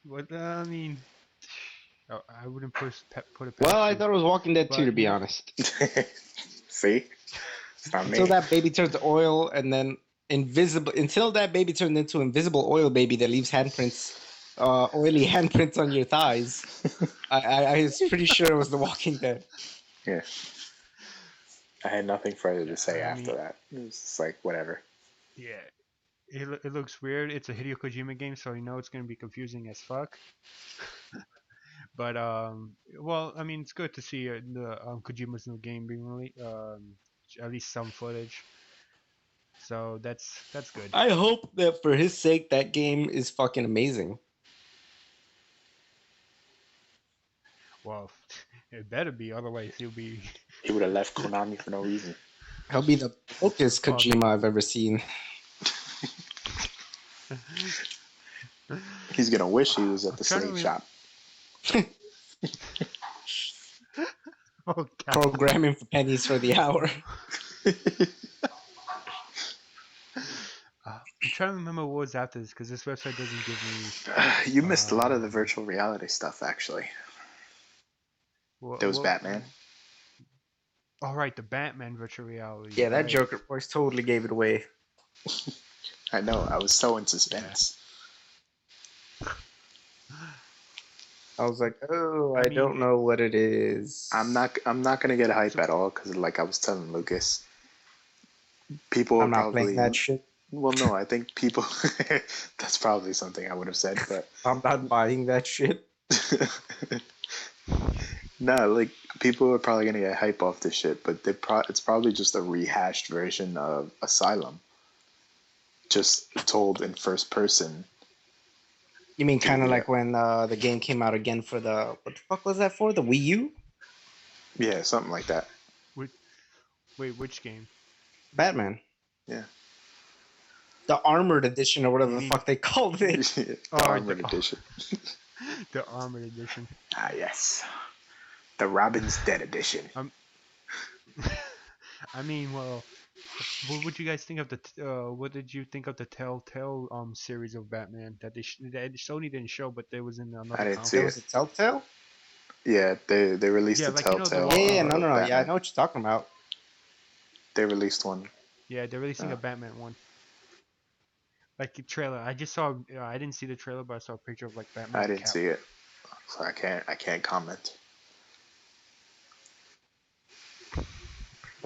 What I mean, I wouldn't put it past Well, I you, thought it was Walking Dead too, but to be you know, honest. See, it's not Until me. that baby turns to oil, and then invisible. Until that baby turned into invisible oil baby that leaves handprints, oily handprints on your thighs. I was pretty sure it was The Walking Dead. Yeah, I had nothing further to say I after mean, that. It was just like whatever. yeah, it looks weird. It's a Hideo Kojima game, so you know it's gonna be confusing as fuck. But well, I mean, it's good to see the Kojima's new game being released. At least some footage. So that's good. I hope that for his sake, that game is fucking amazing. Well, it better be, otherwise he'll be. He would have left Konami for no reason. He'll be the brokest Well, I Kojima mean- I've ever seen. He's gonna wish he was at I'm the trying to slave re- shop. Oh God. Programming for pennies for the hour. I'm trying to remember what was after this because this website doesn't give me. You missed a lot of the Um, virtual reality stuff, actually. What, There was Batman. All right, the Batman virtual reality. Yeah, that right. Joker voice totally gave it away. I know. I was so in suspense. I was like, oh, I I mean, don't know what it is. I'm not gonna get hype So- at all because, like I was telling Lucas, people are I'm not probably. playing that shit. Well, no, I think people. That's probably something I would have said, but I'm not buying that shit. no, like people are probably gonna get hype off this shit, but it's probably just a rehashed version of Asylum, just told in first person. You mean kind of Yeah. like when the game came out again for the what the fuck was that for? The Wii U? Yeah, something like that. Wait, which game? Batman. Yeah. The Armored Edition or whatever You the mean- fuck they called it. The Oh, Armored Edition. The Armored Edition. Ah, yes. The Robin's Dead Edition. I mean, well, what would you guys think of what did you think of the Telltale series of Batman that that Sony didn't show, but there was in another I didn't conference? see There it. was a Telltale? Yeah, they released Yeah, the like, you know, the Telltale. one- Yeah, no. Yeah, I Batman. know what you're talking about. They released one. Yeah, they're releasing Oh. a Batman one. Like the trailer, I just saw. I didn't see the trailer, but I saw a picture of like Batman. I and didn't see it, so I can't comment. I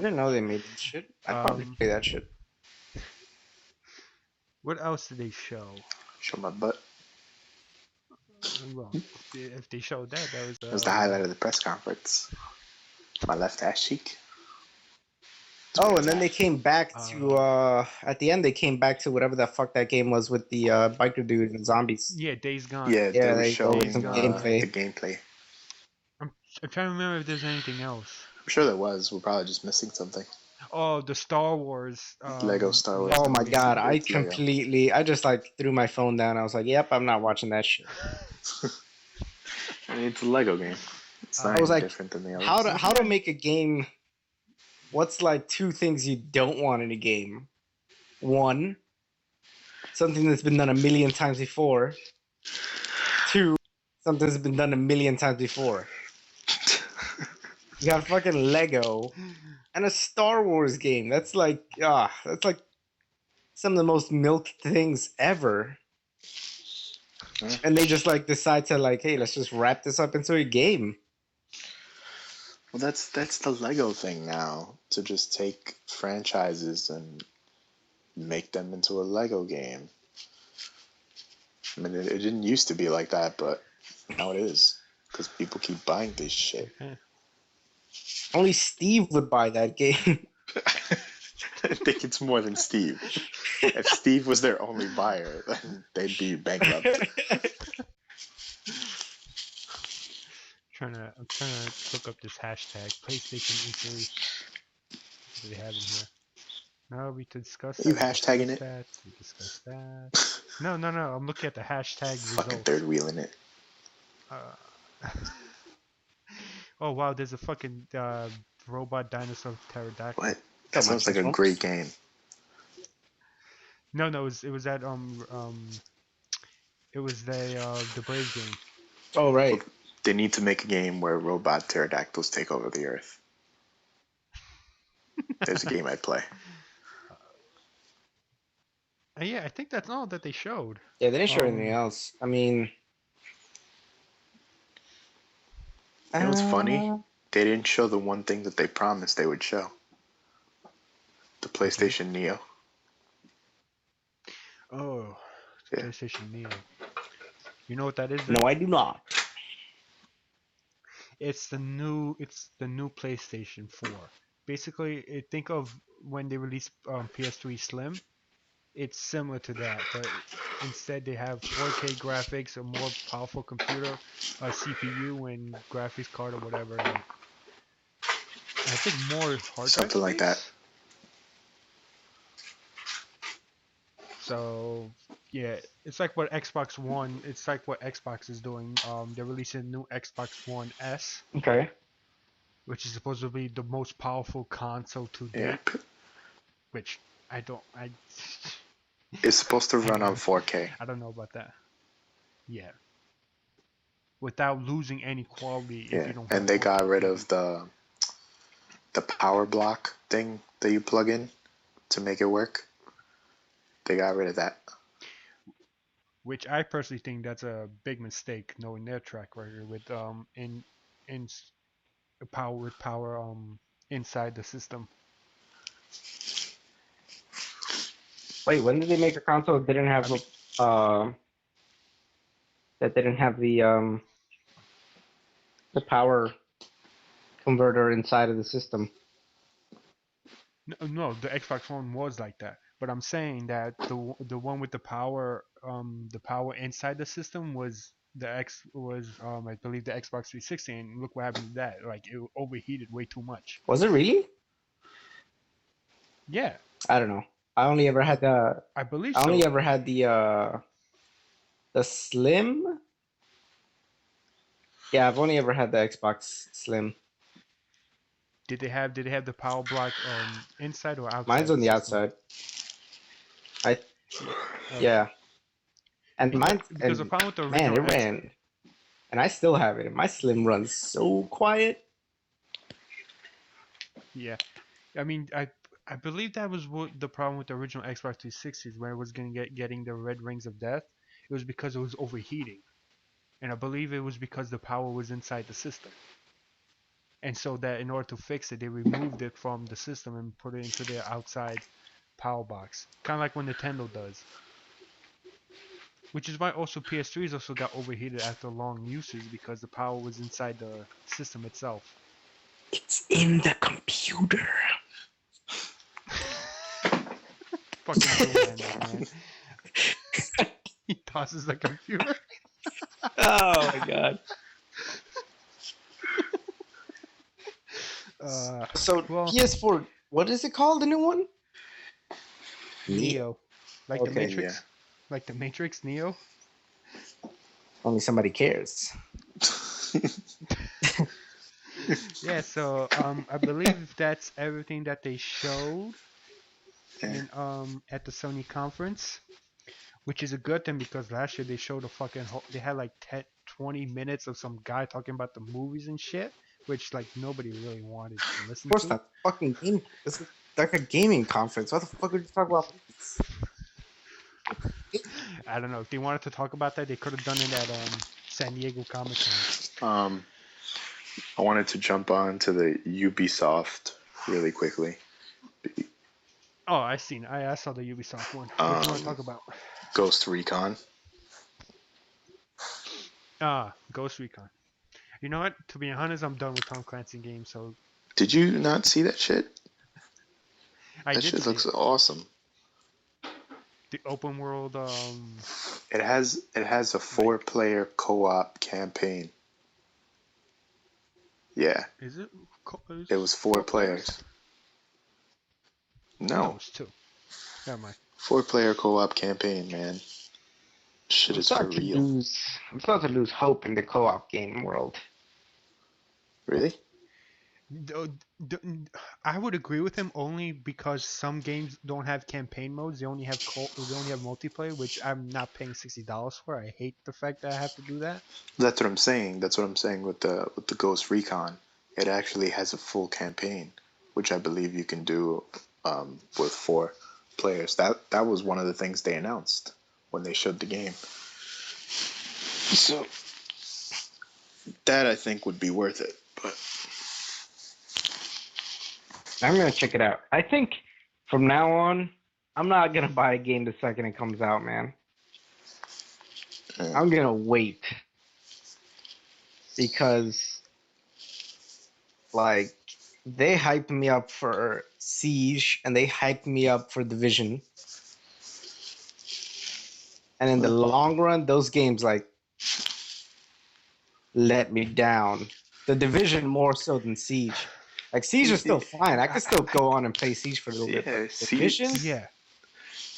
didn't know they made that shit. I'd probably play that shit. What else did they show? Show my butt. Well, if they showed that, that was. It was the highlight of the press conference. My left ass cheek. Oh, and then they came back to at the end they came back to whatever the fuck that game was with the biker dude and zombies. Yeah, Days Gone. Yeah, Yeah, they were they go with showing some gameplay. the gameplay. I'm trying to remember if there's anything else. I'm sure there was. We're probably just missing something. Oh, the Star Wars. Lego Star Wars. Oh my It's- god, I it's Lego. completely I just like threw my phone down. I was like, yep, I'm not watching that shit. I mean, it's a Lego game. It's not I was any like, different than the others. How to make a game? What's like two things you don't want in a game? One, something that's been done a million times before, to something that's been done a million times before. You got fucking Lego and a Star Wars game. That's like some of the most milked things ever. And they just like decide to like, hey, let's just wrap this up into a game. Well, that's the Lego thing now, to just take franchises and make them into a Lego game. I mean, it didn't used to be like that, but now it is, because people keep buying this shit. Only Steve would buy that game. I think it's more than Steve. If Steve was their only buyer, then they'd be bankrupt. I'm trying to look up this hashtag PlayStation E3. What do they have in here? No, we discussed that. Are you hashtagging it? We discussed that. No. I'm looking at the hashtag Fucking results. third wheeling it. Oh wow, there's a fucking robot dinosaur pterodactyl. What? That sounds like a great game. No, it was that it was the Brave game. Oh right. They need to make a game where robot pterodactyls take over the earth. There's a game I'd play. Yeah, I think that's all that they showed. Yeah, they didn't show anything else. I mean, you know what's funny? They didn't show the one thing that they promised they would show. The PlayStation Neo. Oh, yeah. PlayStation Neo. You know what that is? No, I do not. It's the new PlayStation 4. Basically, think of when they released PS3 Slim. It's similar to that, but instead they have 4K graphics, a more powerful computer, a CPU and graphics card or whatever. And I think more hard something like that. So yeah, it's like what Xbox One. It's like what Xbox is doing. They're releasing a new Xbox One S. Okay. Which is supposed to be the most powerful console to date. Yeah. Which It's supposed to run on 4K. I don't know about that. Yeah. Without losing any quality. Yeah, and they got rid of the power block thing that you plug in to make it work. They got rid of that. Which I personally think that's a big mistake, knowing their track record with power inside the system. Wait, when did they make a console that didn't have the power converter inside of the system? No, the Xbox One was like that. But I'm saying that the one with the power inside the system was I believe the Xbox 360, and look what happened to that. Like it overheated way too much. Was it really? Yeah. I don't know. I only ever had the. I believe I so. only ever had the Slim. Yeah, I've only ever had the Xbox Slim. Did they have the power block inside or outside? Mine's on the outside. Yeah. And mine's because the problem with the original man, it ran, and I still have it. My Slim runs so quiet. Yeah, I mean, I believe that was what the problem with the original Xbox 360s, when it was getting the red rings of death. It was because it was overheating, and I believe it was because the power was inside the system. And so that in order to fix it, they removed it from the system and put it into their outside power box, kind of like what Nintendo does. Which is why also PS3s also got overheated after long usage, because the power was inside the system itself. It's in the computer. Fucking man. He tosses the computer. Oh my god. So PS4, what is it called? The new one? Neo. Like the Matrix. Yeah. Like the Matrix, Neo. Only somebody cares. Yeah, so I believe that's everything that they showed in at the Sony conference. which is a good thing because last year they showed a fucking they had like 10, 20 minutes of some guy talking about the movies and shit, which like nobody really wanted to listen Of course, to. not fucking game. This is like a gaming conference. What the fuck would you talk about movies? I don't know if they wanted to talk about that, they could have done it at San Diego Comic Con. I wanted to jump on to the Ubisoft really quickly. Oh, I saw the Ubisoft one. What do you want to talk about? Ghost Recon. Ghost Recon. You know what? To be honest, I'm done with Tom Clancy games, so Did you not see that shit? I That did shit see looks it. awesome. The open world. It has a 4-player co-op campaign. Yeah, Is it? it was 4 players. No, No, it's 2. Never mind. 4-player co-op campaign, man. Shit is for real. I'm starting to lose hope in the co-op game world. Really? I would agree with him only because some games don't have campaign modes. They only have multiplayer, which I'm not paying $60 for. I hate the fact that I have to do that. That's what I'm saying. That's what I'm saying with the Ghost Recon. It actually has a full campaign, which I believe you can do with 4 players. That was one of the things they announced when they showed the game. So that I think would be worth it. But I'm gonna check it out. I think from now on, I'm not gonna buy a game the second it comes out, man. I'm gonna wait because, like, they hyped me up for Siege and they hyped me up for Division, and in the long run, those games like let me down. The Division more so than Siege. Like Siege is still fine. I could still go on and play Siege for a little bit, yeah, but Division, Yeah.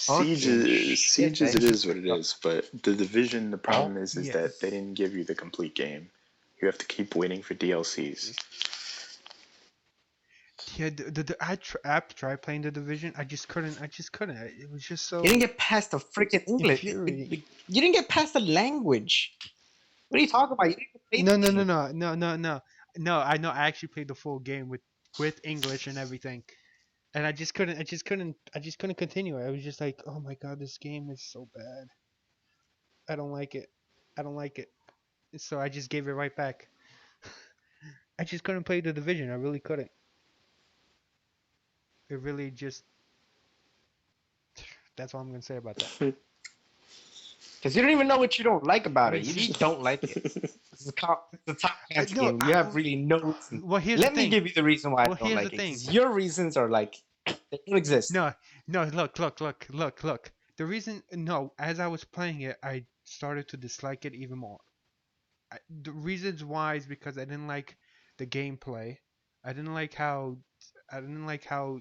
Siege is man. it is what it is. But the Division, the problem is Yeah. that they didn't give you the complete game. You have to keep waiting for DLCs. Yeah, I tried playing the Division. I just couldn't. It was just so You didn't get past the freaking English. infuriating. You didn't get past the language. What are you talking about? You didn't play No, the no, no, game. no, no, no, no. No, I know. I actually played the full game with English and everything, and I just couldn't continue. I was just like, oh my god, this game is so bad. I don't like it. I don't like it. So I just gave it right back. I just couldn't play the Division. I really couldn't. It really just. That's all I'm gonna say about that. Because you don't even know what you don't like I about mean, it. You Siege. just don't like it. It's a Tom Clancy No, game. You have really no reason. well, here's Let the me thing. give you the reason why I Well, don't here's the like it. thing. Because your reasons are like, they don't exist. No, no, look. The reason, no, as I was playing it, I started to dislike it even more. The reasons why is because I didn't like the gameplay. I didn't like how, I didn't like how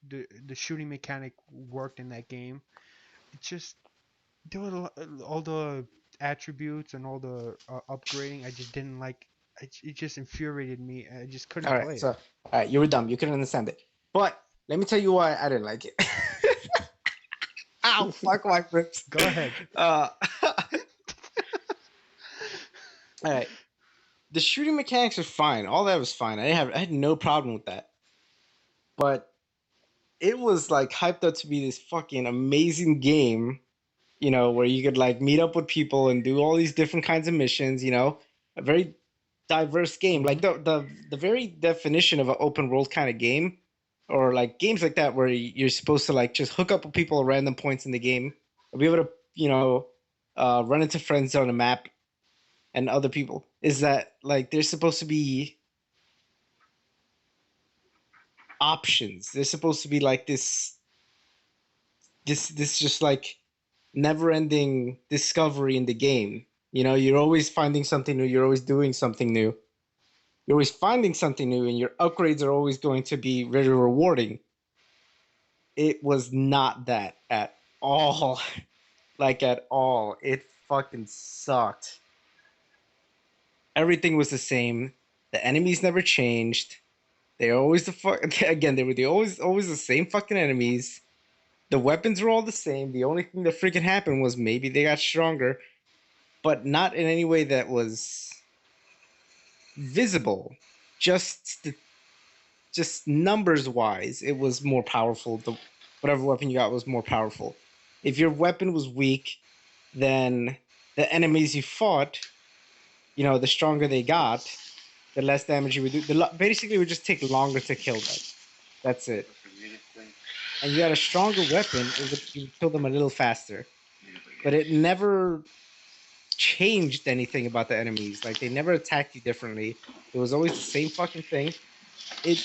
the shooting mechanic worked in that game. It just there were all the attributes and all the upgrading. I just didn't like. It just infuriated me. I just couldn't All right, play so it. all right, you were dumb. You couldn't understand it. But let me tell you why I didn't like it. Ow, fuck my ribs. Go ahead. All right, the shooting mechanics are fine. All that was fine. I had no problem with that. But it was like hyped up to be this fucking amazing game, where you could like meet up with people and do all these different kinds of missions, a very diverse game. Like Hmm. the very definition of an open world kind of game, or like games like that where you're supposed to like just hook up with people at random points in the game, and be able to, run into friends on a map and other people, is that like there's supposed to be options. There's supposed to be like this just like never ending discovery in the game. You're always finding something new, you're always doing something new. You're always finding something new and your upgrades are always going to be very rewarding. It was not that at all. Like at all. It fucking sucked. Everything was the same. The enemies never changed. They're always the fuck again, they were always the same fucking enemies. The weapons were all the same. The only thing that freaking happened was maybe they got stronger, but not in any way that was visible. Just just numbers wise, it was more powerful. Whatever weapon you got was more powerful. If your weapon was weak, then the enemies you fought, the stronger they got, the less damage you would do. Basically, it would just take longer to kill them. That's it. And you had a stronger weapon, you would kill them a little faster. But it never changed anything about the enemies. Like they never attacked you differently. It was always the same fucking thing. It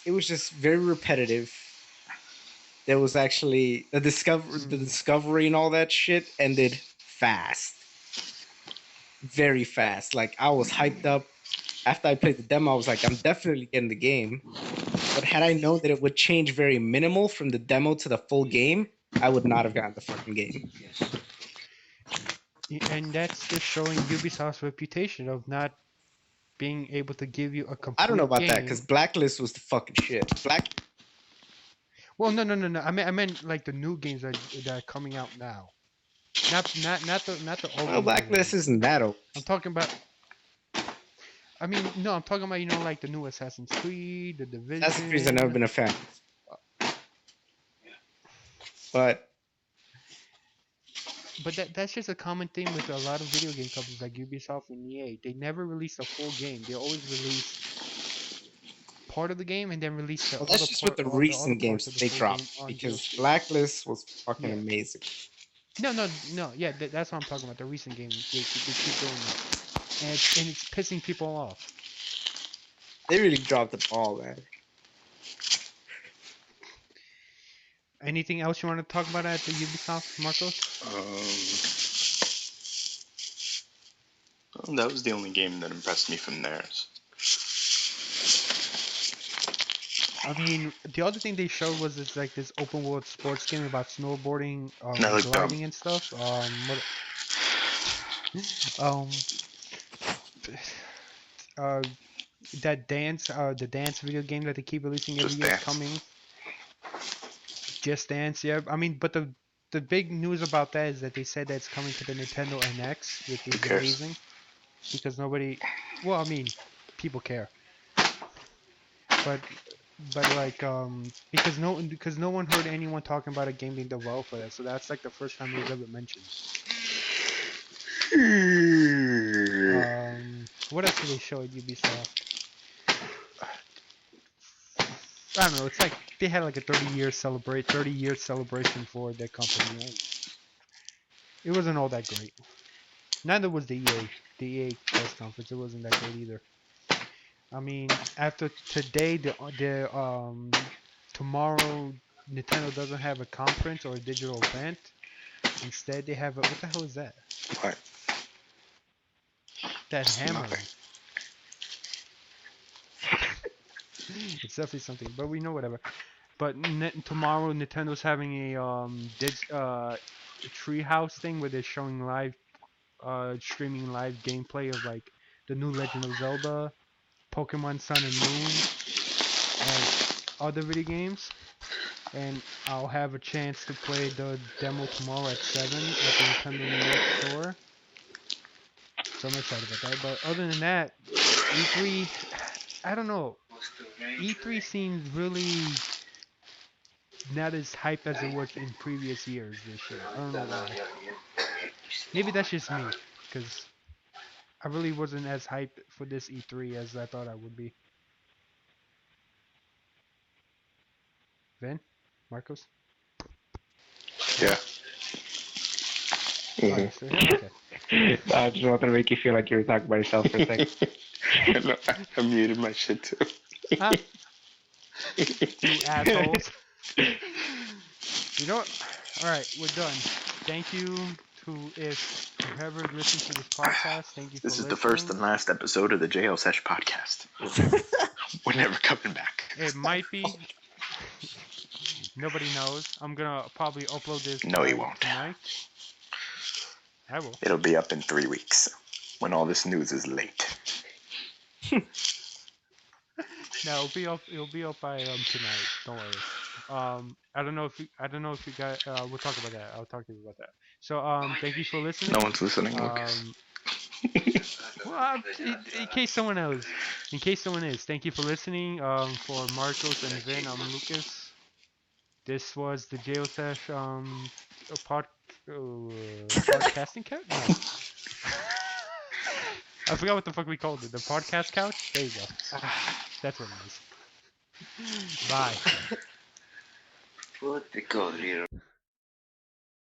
was just very repetitive. There was actually the discovery and all that shit ended fast. Very fast. Like I was hyped up. After I played the demo, I was like, I'm definitely getting the game. But had I known that it would change very minimal from the demo to the full game, I would not have gotten the fucking game. And that's just showing Ubisoft's reputation of not being able to give you a complete I don't know about game. that because Blacklist was the fucking shit. Well, no. I meant like the new games that are coming out now. Not the old. Well, Blacklist isn't that old. I'm talking about. I mean, no, I'm talking about like the new Assassin's Creed, the Division. Assassin's Creed I've never been a fan. But that's just a common theme with a lot of video game companies like Ubisoft and EA. They never release a full game. They always release part of the game and then release the other part. That's just with the recent games that they dropped because Blacklist was fucking amazing. No, yeah, that's what I'm talking about. The recent games, they keep doing that. And it's pissing people off. They really dropped the ball, man. Anything else you want to talk about at the Ubisoft, Marcos? That was the only game that impressed me from theirs. I mean, the other thing they showed was this open world sports game about snowboarding, gliding and stuff. That dance, the dance video game that they keep releasing every year is coming. Just Dance, yeah. I mean, but the big news about that is that they said that it's coming to the Nintendo NX, which is amazing. Because nobody, well, I mean, people care. But like because no one heard anyone talking about a game being developed for that, so that's like the first time it was ever mentioned. What else did they show at Ubisoft? I don't know. It's like they had like a 30-year celebration for their company. Right? It wasn't all that great. Neither was the EA press conference. It wasn't that great either. I mean, after today, tomorrow, Nintendo doesn't have a conference or a digital event. Instead, they have a, what the hell is that? What? That hammer. It's definitely something, but we know whatever. But tomorrow, Nintendo's having a treehouse thing where they're showing live, streaming live gameplay of like the new Legend of Zelda, Pokemon Sun and Moon, and other video games. And I'll have a chance to play the demo tomorrow at 7 at the Nintendo New York store. So I'm excited about that. But other than that, E3, I don't know. E3 seems really not as hype as it was in previous years this year. I don't know why. Maybe that's just me, because I really wasn't as hyped for this E3 as I thought I would be. Vin? Marcos? Yeah. Oh, you still here? Okay. I just wanted to make you feel like you were talking about yourself for a second. I muted my shit too. Huh? You assholes. You know what? Alright, we're done. Thank you to whoever listens to this podcast. Thank you for listening. This is the first and last episode of the JO-Sesh podcast. We're never coming back. It might be. Nobody knows. I'm gonna probably upload this. No, you won't. Tonight. I will. It'll be up in 3 weeks when all this news is late. No, it'll be up by tonight. Don't worry. I don't know if you got. We'll talk about that. I'll talk to you about that. So thank you for No listening. one's listening, Lucas. Um, well, in case someone else, in case someone is, thank you for listening. For Marcos and Vin, I'm Lucas. This was the JO-Sesh podcasting couch. No, I forgot what the fuck we called it. The podcast couch. There you go. That's what it is. Bye. Foot the code,